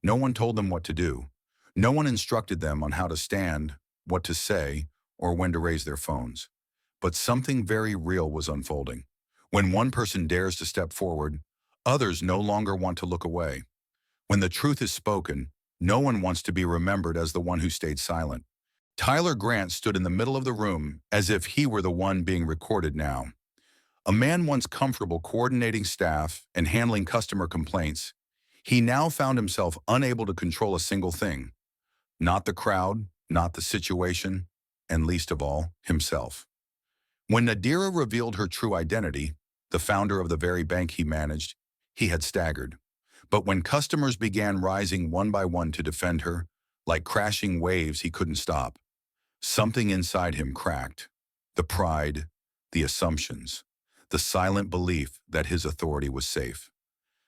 No one told them what to do. No one instructed them on how to stand, what to say, or when to raise their phones. But something very real was unfolding. When one person dares to step forward, others no longer want to look away. When the truth is spoken, no one wants to be remembered as the one who stayed silent. Tyler Grant stood in the middle of the room as if he were the one being recorded now. A man once comfortable coordinating staff and handling customer complaints, he now found himself unable to control a single thing. Not the crowd, not the situation, and least of all, himself. When Nadira revealed her true identity, the founder of the very bank he managed, he had staggered. But when customers began rising one by one to defend her, like crashing waves he couldn't stop, something inside him cracked. The pride, the assumptions, the silent belief that his authority was safe.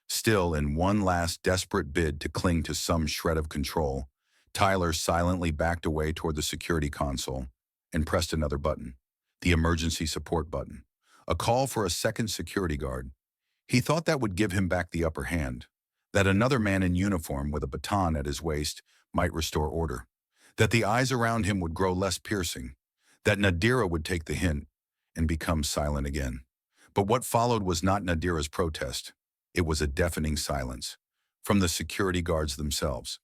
Still, in one last desperate bid to cling to some shred of control, Tyler silently backed away toward the security console and pressed another button, the emergency support button, a call for a second security guard. He thought that would give him back the upper hand, that another man in uniform with a baton at his waist might restore order, that the eyes around him would grow less piercing, that Nadira would take the hint and become silent again. But what followed was not Nadira's protest. It was a deafening silence from the security guards themselves.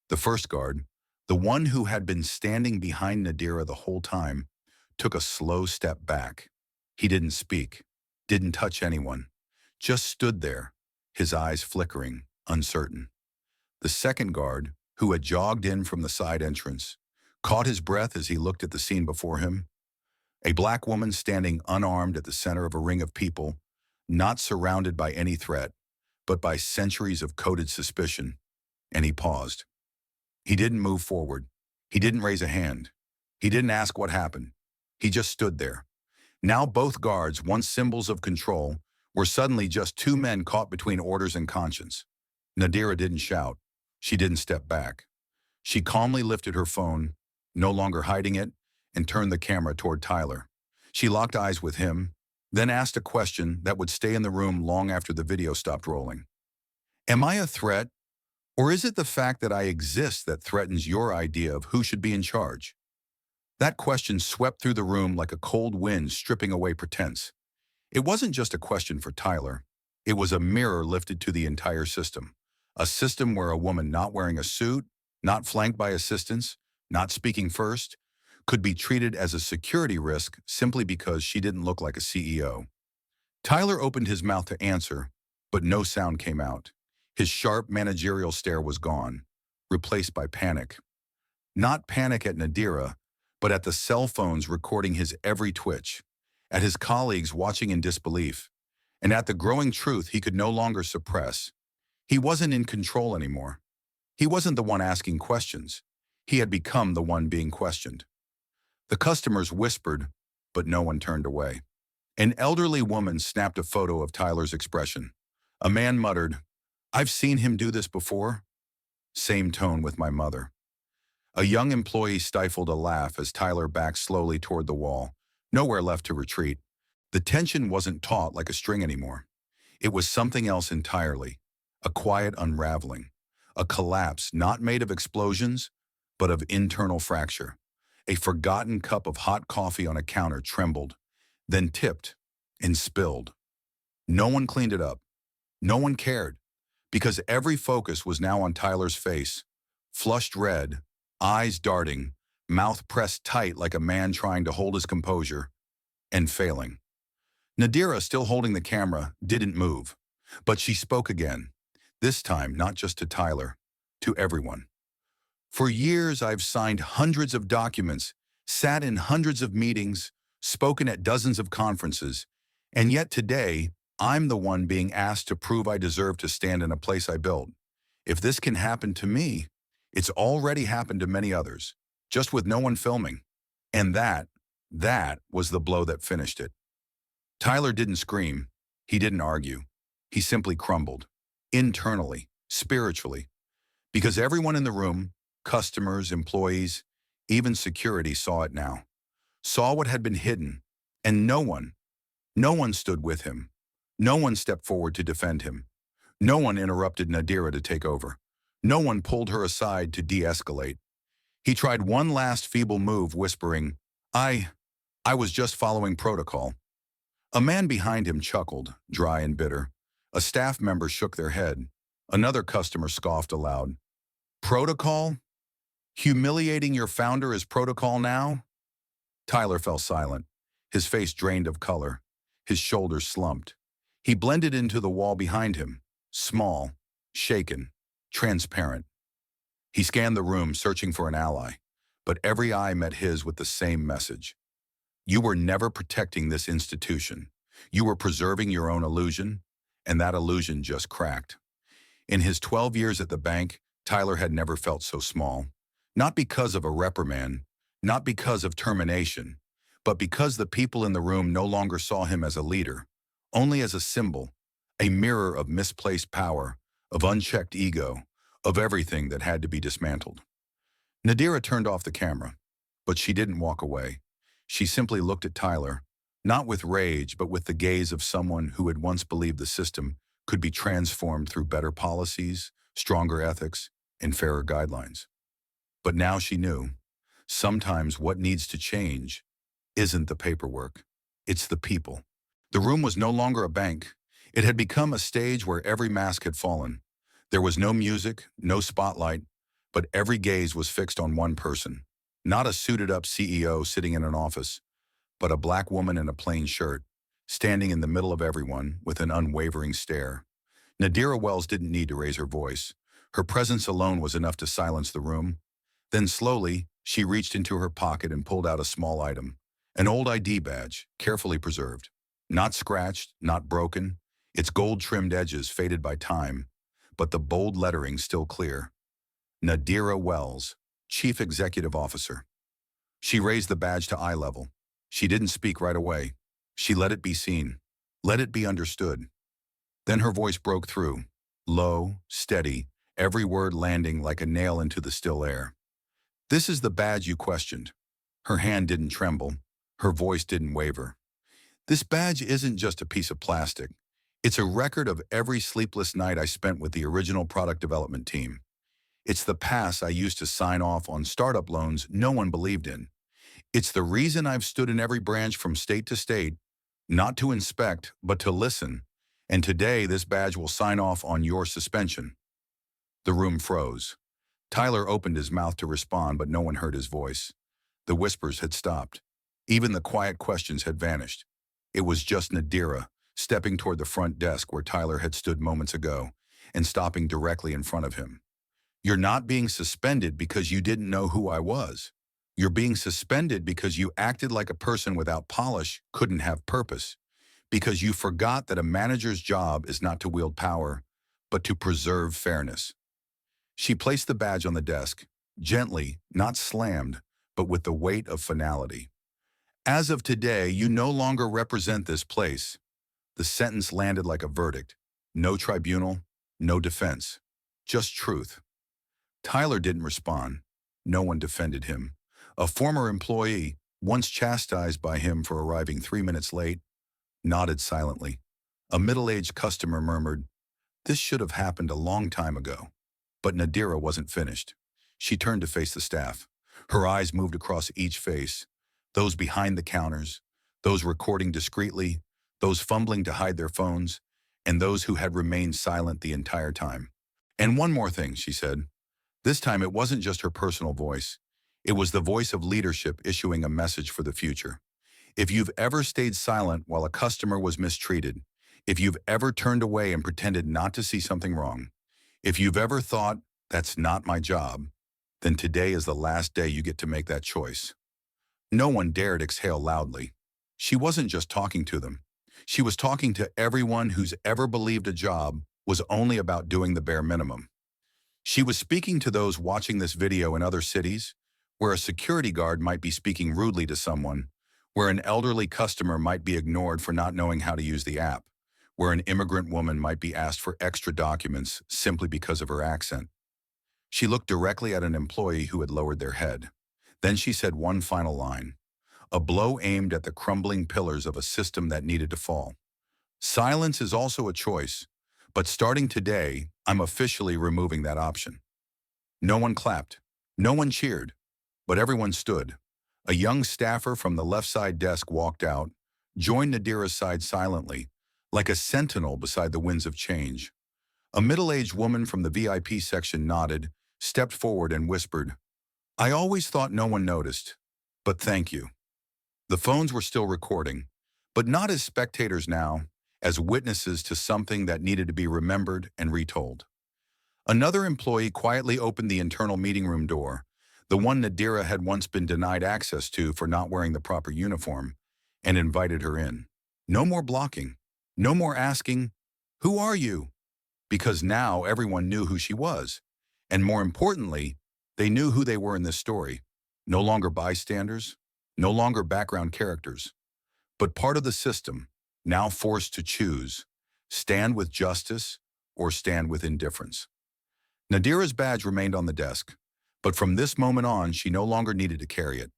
The first guard, the one who had been standing behind Nadira the whole time, took a slow step back. He didn't speak, didn't touch anyone, just stood there, his eyes flickering, uncertain. The second guard, who had jogged in from the side entrance, caught his breath as he looked at the scene before him. A black woman standing unarmed at the center of a ring of people, not surrounded by any threat, but by centuries of coded suspicion. And he paused. He didn't move forward. He didn't raise a hand. He didn't ask what happened. He just stood there. Now both guards, once symbols of control, were suddenly just two men caught between orders and conscience. Nadira didn't shout. She didn't step back. She calmly lifted her phone, no longer hiding it, and turned the camera toward Tyler. She locked eyes with him, then asked a question that would stay in the room long after the video stopped rolling. Am I a threat, or is it the fact that I exist that threatens your idea of who should be in charge? That question swept through the room like a cold wind stripping away pretense. It wasn't just a question for Tyler. It was a mirror lifted to the entire system. A system where a woman not wearing a suit, not flanked by assistants, not speaking first, could be treated as a security risk simply because she didn't look like a CEO. Tyler opened his mouth to answer, but no sound came out. His sharp managerial stare was gone, replaced by panic. Not panic at Nadira, but at the cell phones recording his every twitch, at his colleagues watching in disbelief, and at the growing truth he could no longer suppress. He wasn't in control anymore. He wasn't the one asking questions. He had become the one being questioned. The customers whispered, but no one turned away. An elderly woman snapped a photo of Tyler's expression. A man muttered, "I've seen him do this before." Same tone with my mother. A young employee stifled a laugh as Tyler backed slowly toward the wall, nowhere left to retreat. The tension wasn't taut like a string anymore. It was something else entirely, a quiet unraveling, a collapse not made of explosions, but of internal fracture. A forgotten cup of hot coffee on a counter trembled, then tipped and spilled. No one cleaned it up. No one cared, because every focus was now on Tyler's face, flushed red, eyes darting, mouth pressed tight like a man trying to hold his composure, and failing. Nadira, still holding the camera, didn't move. But she spoke again. This time, not just to Tyler, to everyone. For years, I've signed hundreds of documents, sat in hundreds of meetings, spoken at dozens of conferences, and yet today, I'm the one being asked to prove I deserve to stand in a place I built. If this can happen to me, it's already happened to many others, just with no one filming. And that was the blow that finished it. Tyler didn't scream. He didn't argue. He simply crumbled. Internally, spiritually. Because everyone in the room, customers, employees, even security saw it now. Saw what had been hidden. And no one stood with him. No one stepped forward to defend him. No one interrupted Nadira to take over. No one pulled her aside to de-escalate. He tried one last feeble move, whispering, I was just following protocol. A man behind him chuckled, dry and bitter. A staff member shook their head. Another customer scoffed aloud. Protocol? Humiliating your founder is protocol now? Tyler fell silent, his face drained of color, his shoulders slumped. He blended into the wall behind him, small, shaken, transparent. He scanned the room, searching for an ally, but every eye met his with the same message. You were never protecting this institution. You were preserving your own illusion, and that illusion just cracked. In his 12 years at the bank, Tyler had never felt so small. Not because of a reprimand, not because of termination, but because the people in the room no longer saw him as a leader, only as a symbol, a mirror of misplaced power, of unchecked ego, of everything that had to be dismantled. Nadira turned off the camera, but she didn't walk away. She simply looked at Tyler, not with rage, but with the gaze of someone who had once believed the system could be transformed through better policies, stronger ethics, and fairer guidelines. But now she knew, sometimes what needs to change isn't the paperwork, it's the people. The room was no longer a bank. It had become a stage where every mask had fallen. There was no music, no spotlight, but every gaze was fixed on one person. Not a suited-up CEO sitting in an office, but a black woman in a plain shirt, standing in the middle of everyone with an unwavering stare. Nadira Wells didn't need to raise her voice. Her presence alone was enough to silence the room. Then slowly, she reached into her pocket and pulled out a small item, an old ID badge, carefully preserved. Not scratched, not broken, its gold-trimmed edges faded by time, but the bold lettering still clear. Nadira Wells, Chief Executive Officer. She raised the badge to eye level. She didn't speak right away. She let it be seen. Let it be understood. Then her voice broke through, low, steady, every word landing like a nail into the still air. This is the badge you questioned. Her hand didn't tremble. Her voice didn't waver. This badge isn't just a piece of plastic. It's a record of every sleepless night I spent with the original product development team. It's the pass I used to sign off on startup loans no one believed in. It's the reason I've stood in every branch from state to state, not to inspect, but to listen. And today, this badge will sign off on your suspension. The room froze. Tyler opened his mouth to respond, but no one heard his voice. The whispers had stopped. Even the quiet questions had vanished. It was just Nadira, stepping toward the front desk where Tyler had stood moments ago, and stopping directly in front of him. You're not being suspended because you didn't know who I was. You're being suspended because you acted like a person without polish couldn't have purpose. Because you forgot that a manager's job is not to wield power, but to preserve fairness. She placed the badge on the desk, gently, not slammed, but with the weight of finality. As of today, you no longer represent this place. The sentence landed like a verdict. No tribunal, no defense. Just truth. Tyler didn't respond. No one defended him. A former employee, once chastised by him for arriving 3 minutes late, nodded silently. A middle-aged customer murmured, "This should have happened a long time ago." But Nadira wasn't finished. She turned to face the staff. Her eyes moved across each face, those behind the counters, those recording discreetly, those fumbling to hide their phones, and those who had remained silent the entire time. "And one more thing," she said. This time it wasn't just her personal voice. It was the voice of leadership issuing a message for the future. If you've ever stayed silent while a customer was mistreated, if you've ever turned away and pretended not to see something wrong, if you've ever thought, that's not my job, then today is the last day you get to make that choice. No one dared exhale loudly. She wasn't just talking to them. She was talking to everyone who's ever believed a job was only about doing the bare minimum. She was speaking to those watching this video in other cities, where a security guard might be speaking rudely to someone, where an elderly customer might be ignored for not knowing how to use the app, where an immigrant woman might be asked for extra documents simply because of her accent. She looked directly at an employee who had lowered their head. Then she said one final line, a blow aimed at the crumbling pillars of a system that needed to fall. Silence is also a choice, but starting today, I'm officially removing that option. No one clapped. No one cheered. But everyone stood. A young staffer from the left side desk walked out, joined Nadira's side silently, like a sentinel beside the winds of change. A middle-aged woman from the VIP section nodded, stepped forward and whispered, I always thought no one noticed, but thank you. The phones were still recording, but not as spectators now, as witnesses to something that needed to be remembered and retold. Another employee quietly opened the internal meeting room door, the one Nadira had once been denied access to for not wearing the proper uniform, and invited her in. No more blocking. No more asking, who are you? Because now everyone knew who she was. And more importantly, they knew who they were in this story. No longer bystanders, no longer background characters, but part of the system, now forced to choose, stand with justice or stand with indifference. Nadira's badge remained on the desk, but from this moment on, she no longer needed to carry it,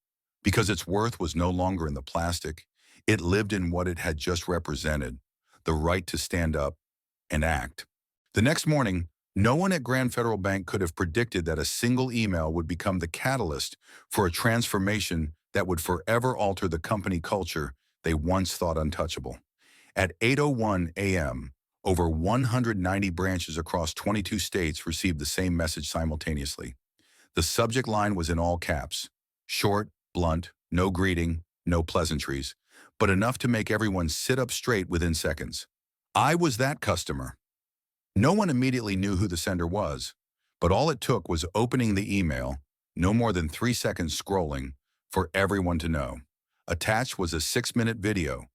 because its worth was no longer in the plastic. It lived in what it had just represented, the right to stand up and act. The next morning, no one at Grand Federal Bank could have predicted that a single email would become the catalyst for a transformation that would forever alter the company culture they once thought untouchable. At 8:01 a.m., over 190 branches across 22 states received the same message simultaneously. The subject line was in all caps, short, blunt, no greeting, no pleasantries, but enough to make everyone sit up straight within seconds. I was that customer. No one immediately knew who the sender was, but all it took was opening the email, no more than 3 seconds scrolling, for everyone to know. Attached was a 6-minute video.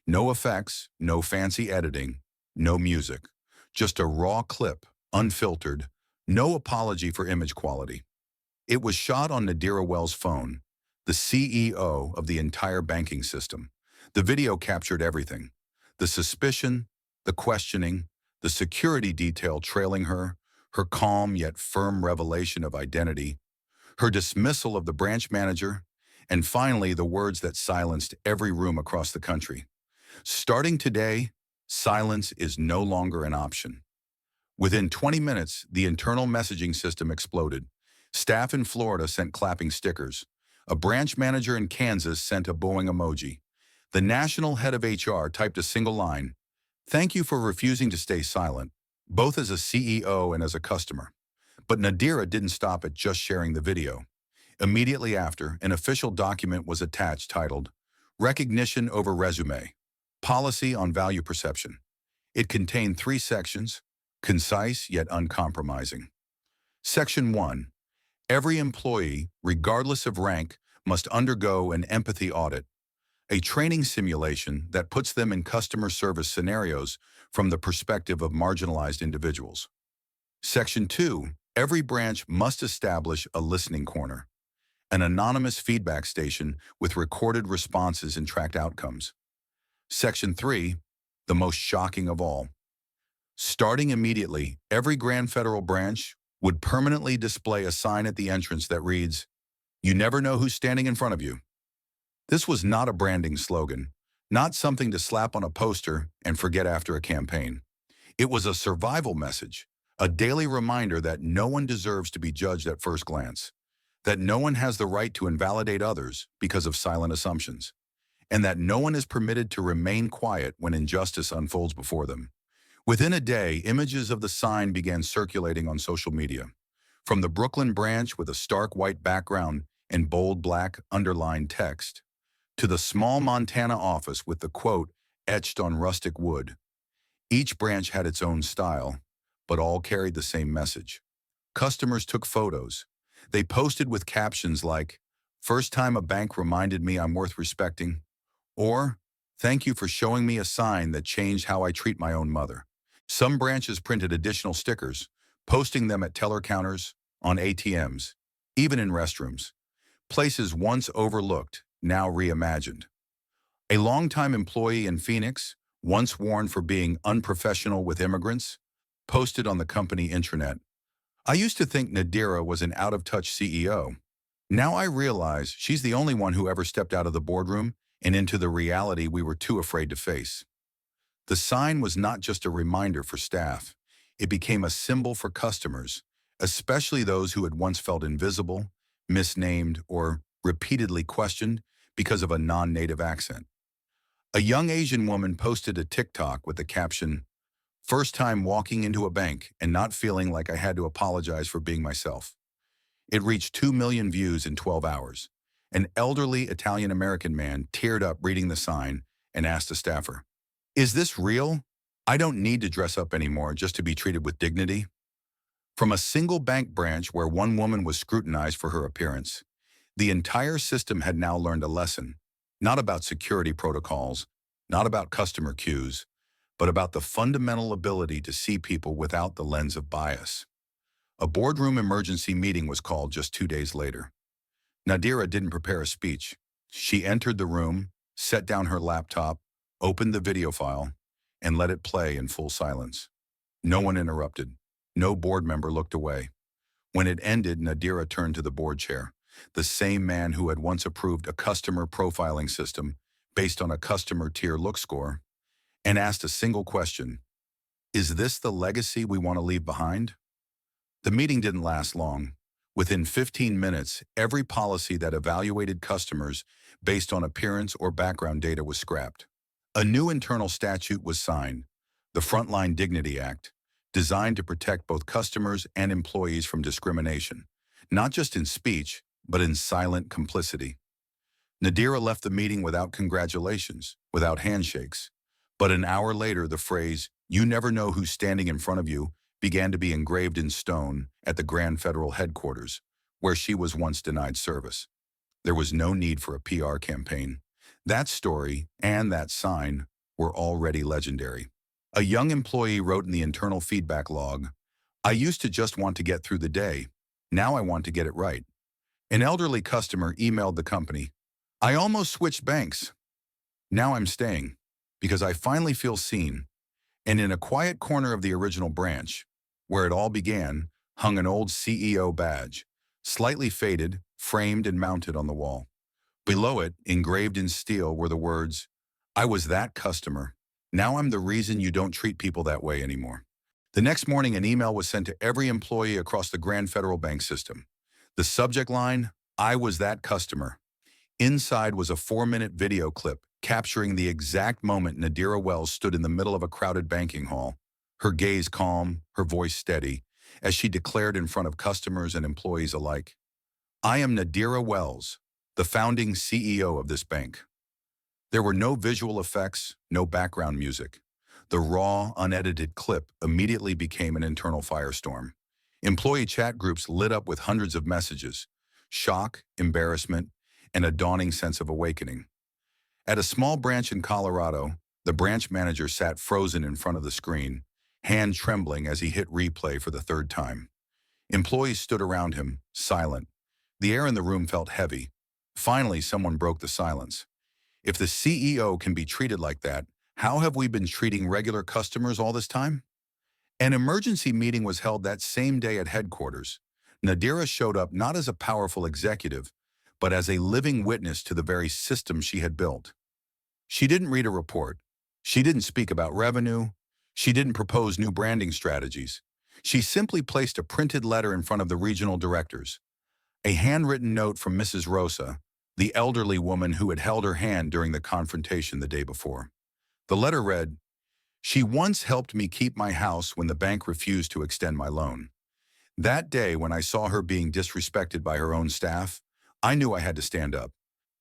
No effects, no fancy editing, no music. Just a raw clip, unfiltered, no apology for image quality. It was shot on Nadira Wells' phone, the CEO of the entire banking system. The video captured everything. The suspicion, the questioning, the security detail trailing her calm yet firm revelation of identity, her dismissal of the branch manager, and finally the words that silenced every room across the country. Starting today, silence is no longer an option. Within 20 minutes, the internal messaging system exploded. Staff in Florida sent clapping stickers. A branch manager in Kansas sent a bowing emoji. The national head of HR typed a single line, "Thank you for refusing to stay silent," both as a CEO and as a customer. But Nadira didn't stop at just sharing the video. Immediately after, an official document was attached titled, Recognition over Resume, Policy on Value Perception. It contained 3 sections, concise yet uncompromising. Section 1. Every employee, regardless of rank, must undergo an empathy audit, a training simulation that puts them in customer service scenarios from the perspective of marginalized individuals. Section 2. Every branch must establish a listening corner, an anonymous feedback station with recorded responses and tracked outcomes. Section 3. The most shocking of all. Starting immediately, every Grand Federal branch would permanently display a sign at the entrance that reads, "You never know who's standing in front of you." This was not a branding slogan, not something to slap on a poster and forget after a campaign. It was a survival message, a daily reminder that no one deserves to be judged at first glance, that no one has the right to invalidate others because of silent assumptions, and that no one is permitted to remain quiet when injustice unfolds before them. Within a day, images of the sign began circulating on social media, from the Brooklyn branch with a stark white background in bold black underlined text, to the small Montana office with the quote etched on rustic wood. Each branch had its own style, but all carried the same message. Customers took photos. They posted with captions like, "First time a bank reminded me I'm worth respecting," or, "Thank you for showing me a sign that changed how I treat my own mother." Some branches printed additional stickers, posting them at teller counters, on ATMs, even in restrooms. Places once overlooked, now reimagined. A longtime employee in Phoenix, once warned for being unprofessional with immigrants, posted on the company intranet, "I used to think Nadira was an out-of-touch CEO. Now I realize she's the only one who ever stepped out of the boardroom and into the reality we were too afraid to face." The sign was not just a reminder for staff. It became a symbol for customers, especially those who had once felt invisible, misnamed, or repeatedly questioned because of a non-native accent. A young Asian woman posted a TikTok with the caption, "First time walking into a bank and not feeling like I had to apologize for being myself." It reached 2 million views in 12 hours. An elderly Italian-American man teared up reading the sign and asked a staffer, "Is this real? I don't need to dress up anymore just to be treated with dignity." From a single bank branch where one woman was scrutinized for her appearance, the entire system had now learned a lesson, not about security protocols, not about customer queues, but about the fundamental ability to see people without the lens of bias. A boardroom emergency meeting was called just 2 days later. Nadira didn't prepare a speech. She entered the room, set down her laptop, opened the video file, and let it play in full silence. No one interrupted. No board member looked away. When it ended, Nadira turned to the board chair, the same man who had once approved a customer profiling system based on a customer tier look score, and asked a single question: "Is this the legacy we want to leave behind?" The meeting didn't last long. Within 15 minutes, every policy that evaluated customers based on appearance or background data was scrapped. A new internal statute was signed, the Frontline Dignity Act, designed to protect both customers and employees from discrimination, not just in speech, but in silent complicity. Nadira left the meeting without congratulations, without handshakes. But an hour later, the phrase, "You never know who's standing in front of you," began to be engraved in stone at the Grand Federal headquarters, where she was once denied service. There was no need for a PR campaign. That story and that sign were already legendary. A young employee wrote in the internal feedback log, "I used to just want to get through the day. Now I want to get it right." An elderly customer emailed the company, "I almost switched banks. Now I'm staying because I finally feel seen." And in a quiet corner of the original branch, where it all began, hung an old CEO badge, slightly faded, framed and mounted on the wall. Below it, engraved in steel, were the words, "I was that customer. Now I'm the reason you don't treat people that way anymore." The next morning, an email was sent to every employee across the Grand Federal Bank system. The subject line, "I was that customer." Inside was a 4-minute video clip capturing the exact moment Nadira Wells stood in the middle of a crowded banking hall, her gaze calm, her voice steady, as she declared in front of customers and employees alike, "I am Nadira Wells, the founding CEO of this bank." There were no visual effects, no background music. The raw, unedited clip immediately became an internal firestorm. Employee chat groups lit up with hundreds of messages, shock, embarrassment, and a dawning sense of awakening. At a small branch in Colorado, the branch manager sat frozen in front of the screen, hand trembling as he hit replay for the third time. Employees stood around him, silent. The air in the room felt heavy. Finally, someone broke the silence. "If the CEO can be treated like that, how have we been treating regular customers all this time?" An emergency meeting was held that same day at headquarters. Nadira showed up not as a powerful executive, but as a living witness to the very system she had built. She didn't read a report. She didn't speak about revenue. She didn't propose new branding strategies. She simply placed a printed letter in front of the regional directors. A handwritten note from Mrs. Rosa, the elderly woman who had held her hand during the confrontation the day before. The letter read, "She once helped me keep my house when the bank refused to extend my loan. That day when I saw her being disrespected by her own staff, I knew I had to stand up.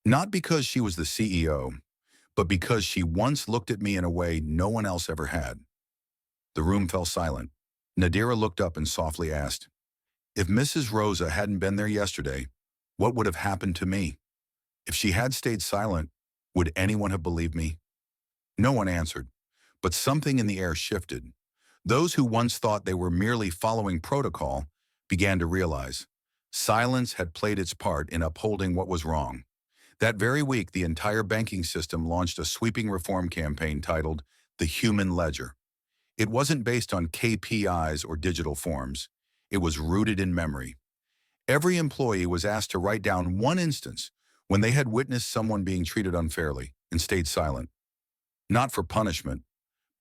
Not because she was the CEO, but because she once looked at me in a way no one else ever had. The room fell silent. Nadira looked up and softly asked, "If Mrs. Rosa hadn't been there yesterday, what would have happened to me? If she had stayed silent, would anyone have believed me?" No one answered, but something in the air shifted. Those who once thought they were merely following protocol began to realize silence had played its part in upholding what was wrong. That very week, the entire banking system launched a sweeping reform campaign titled The Human Ledger. It wasn't based on KPIs or digital forms. It was rooted in memory. Every employee was asked to write down one instance when they had witnessed someone being treated unfairly and stayed silent, not for punishment,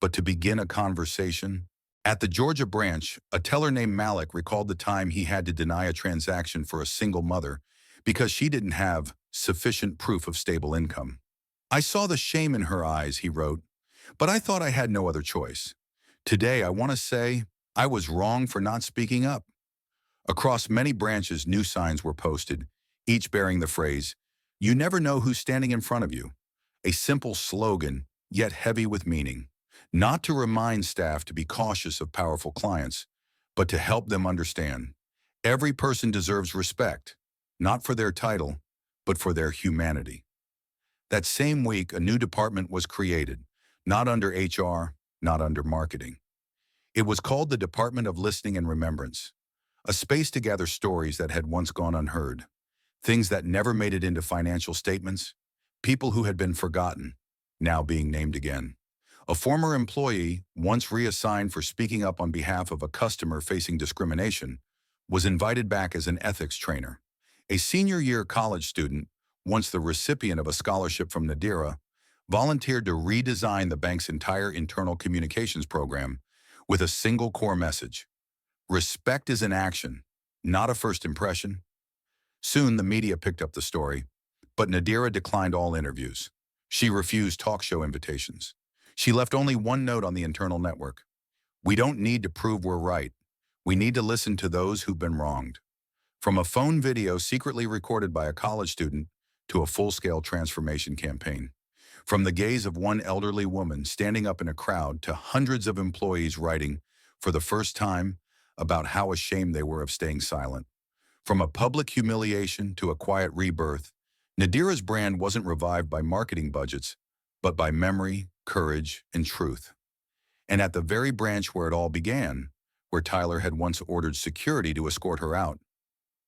but to begin a conversation. At the Georgia branch, a teller named Malik recalled the time he had to deny a transaction for a single mother because she didn't have sufficient proof of stable income. "I saw the shame in her eyes," he wrote, "but I thought I had no other choice. Today, I want to say I was wrong for not speaking up." Across many branches, new signs were posted, each bearing the phrase, "You never know who's standing in front of you." A simple slogan, yet heavy with meaning. Not to remind staff to be cautious of powerful clients, but to help them understand. Every person deserves respect, not for their title, but for their humanity. That same week, a new department was created, not under HR, not under marketing. It was called the Department of Listening and Remembrance, a space to gather stories that had once gone unheard, things that never made it into financial statements, people who had been forgotten, now being named again. A former employee, once reassigned for speaking up on behalf of a customer facing discrimination, was invited back as an ethics trainer. A senior year college student, once the recipient of a scholarship from Nadira, volunteered to redesign the bank's entire internal communications program with a single core message: respect is an action, not a first impression. Soon the media picked up the story, but Nadira declined all interviews. She refused talk show invitations. She left only one note on the internal network: "We don't need to prove we're right. We need to listen to those who've been wronged." From a phone video secretly recorded by a college student to a full-scale transformation campaign. From the gaze of one elderly woman standing up in a crowd to hundreds of employees writing, for the first time, about how ashamed they were of staying silent. From a public humiliation to a quiet rebirth, Nadira's brand wasn't revived by marketing budgets, but by memory, courage, and truth. And at the very branch where it all began, where Tyler had once ordered security to escort her out,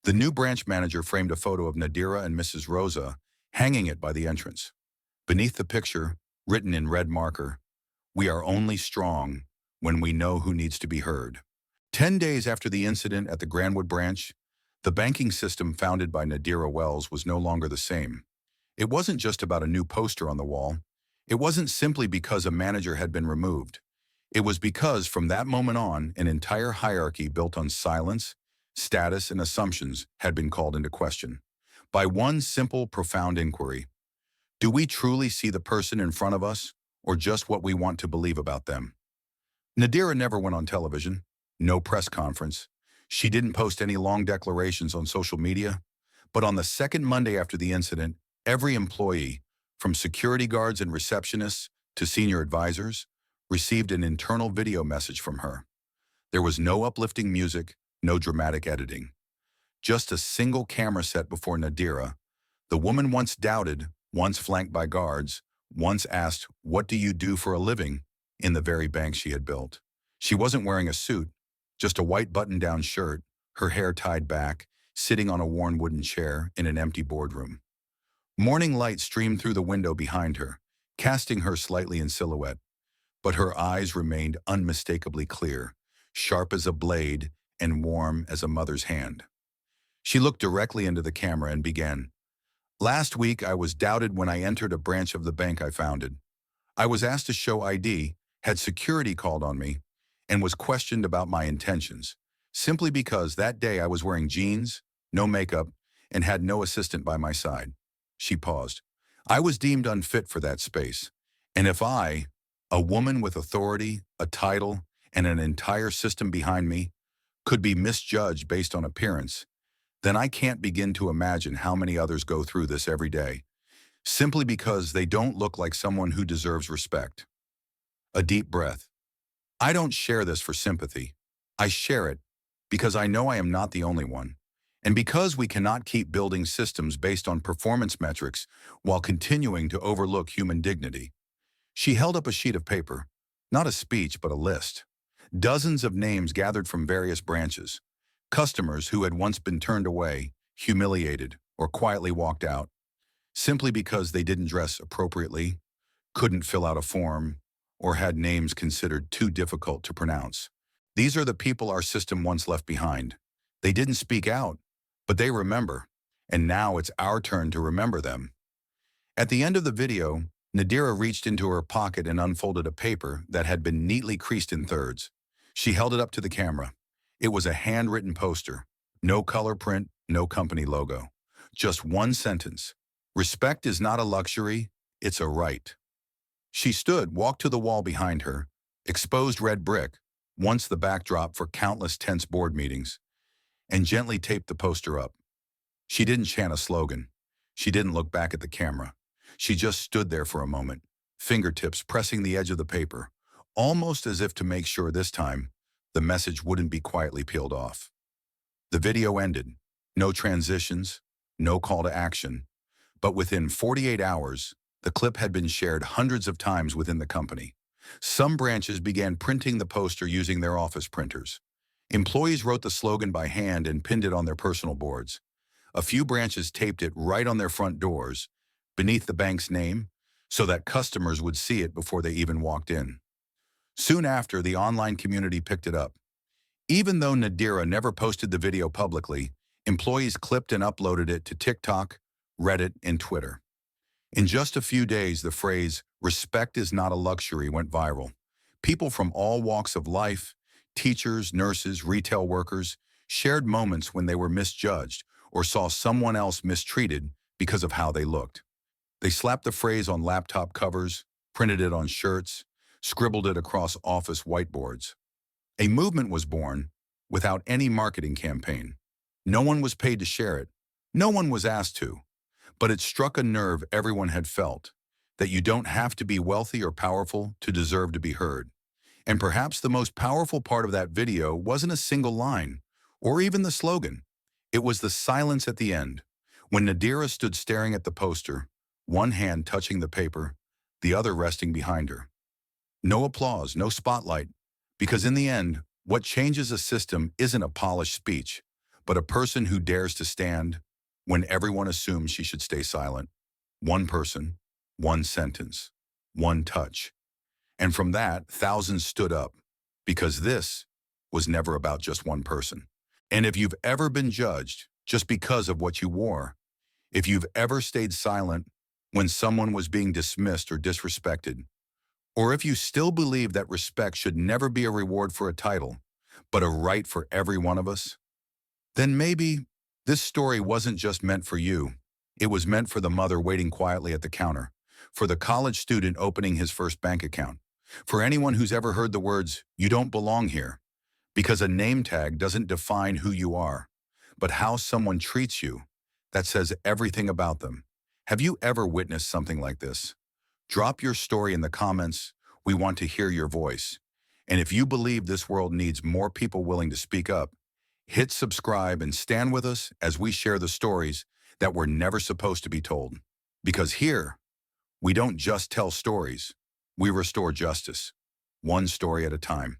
the new branch manager framed a photo of Nadira and Mrs. Rosa, hanging it by the entrance. Beneath the picture, written in red marker, "We are only strong when we know who needs to be heard." 10 days after the incident at the Granwood branch, the banking system founded by Nadira Wells was no longer the same. It wasn't just about a new poster on the wall. It wasn't simply because a manager had been removed. It was because, from that moment on, an entire hierarchy built on silence, status, and assumptions had been called into question. By one simple, profound inquiry: do we truly see the person in front of us, or just what we want to believe about them? Nadira never went on television. No press conference. She didn't post any long declarations on social media. But on the second Monday after the incident, every employee, from security guards and receptionists to senior advisors, received an internal video message from her. There was no uplifting music, no dramatic editing. Just a single camera set before Nadira. The woman once doubted, once flanked by guards, once asked, "What do you do for a living?" in the very bank she had built. She wasn't wearing a suit, just a white button-down shirt, her hair tied back, sitting on a worn wooden chair in an empty boardroom. Morning light streamed through the window behind her, casting her slightly in silhouette, but her eyes remained unmistakably clear, sharp as a blade and warm as a mother's hand. She looked directly into the camera and began, "Last week, I was doubted when I entered a branch of the bank I founded. I was asked to show ID, had security called on me, and was questioned about my intentions, simply because that day I was wearing jeans, no makeup, and had no assistant by my side." She paused. "I was deemed unfit for that space. And if I, a woman with authority, a title, and an entire system behind me, could be misjudged based on appearance, then I can't begin to imagine how many others go through this every day, simply because they don't look like someone who deserves respect. A deep breath. I don't share this for sympathy. I share it because I know I am not the only one. And because we cannot keep building systems based on performance metrics while continuing to overlook human dignity. She held up a sheet of paper, not a speech, but a list. Dozens of names gathered from various branches. Customers who had once been turned away, humiliated, or quietly walked out, simply because they didn't dress appropriately, couldn't fill out a form, or had names considered too difficult to pronounce. These are the people our system once left behind. They didn't speak out, but they remember, and now it's our turn to remember them. At the end of the video, Nadira reached into her pocket and unfolded a paper that had been neatly creased in thirds. She held it up to the camera. It was a handwritten poster. No color print, no company logo. Just one sentence. Respect is not a luxury, it's a right. She stood, walked to the wall behind her, exposed red brick, once the backdrop for countless tense board meetings, and gently taped the poster up. She didn't chant a slogan. She didn't look back at the camera. She just stood there for a moment, fingertips pressing the edge of the paper, almost as if to make sure this time the message wouldn't be quietly peeled off. The video ended. No transitions, no call to action. But within 48 hours, the clip had been shared hundreds of times within the company. Some branches began printing the poster using their office printers. Employees wrote the slogan by hand and pinned it on their personal boards. A few branches taped it right on their front doors, beneath the bank's name, so that customers would see it before they even walked in. Soon after, the online community picked it up. Even though Nadira never posted the video publicly, employees clipped and uploaded it to TikTok, Reddit, and Twitter. In just a few days, the phrase, "respect is not a luxury," went viral. People from all walks of life, teachers, nurses, retail workers, shared moments when they were misjudged or saw someone else mistreated because of how they looked. They slapped the phrase on laptop covers, printed it on shirts, scribbled it across office whiteboards. A movement was born without any marketing campaign. No one was paid to share it. No one was asked to. But it struck a nerve everyone had felt, that you don't have to be wealthy or powerful to deserve to be heard. And perhaps the most powerful part of that video wasn't a single line, or even the slogan. It was the silence at the end, when Nadira stood staring at the poster, one hand touching the paper, the other resting behind her. No applause, no spotlight, because in the end, what changes a system isn't a polished speech, but a person who dares to stand when everyone assumes she should stay silent. One person, one sentence, one touch. And from that, thousands stood up, because this was never about just one person. And if you've ever been judged just because of what you wore, if you've ever stayed silent when someone was being dismissed or disrespected, or if you still believe that respect should never be a reward for a title, but a right for every one of us, then maybe this story wasn't just meant for you. It was meant for the mother waiting quietly at the counter, for the college student opening his first bank account, for anyone who's ever heard the words, "You don't belong here," because a name tag doesn't define who you are, but how someone treats you. That says everything about them. Have you ever witnessed something like this? Drop your story in the comments. We want to hear your voice. And if you believe this world needs more people willing to speak up, hit subscribe and stand with us as we share the stories that were never supposed to be told. Because here, we don't just tell stories, we restore justice, one story at a time.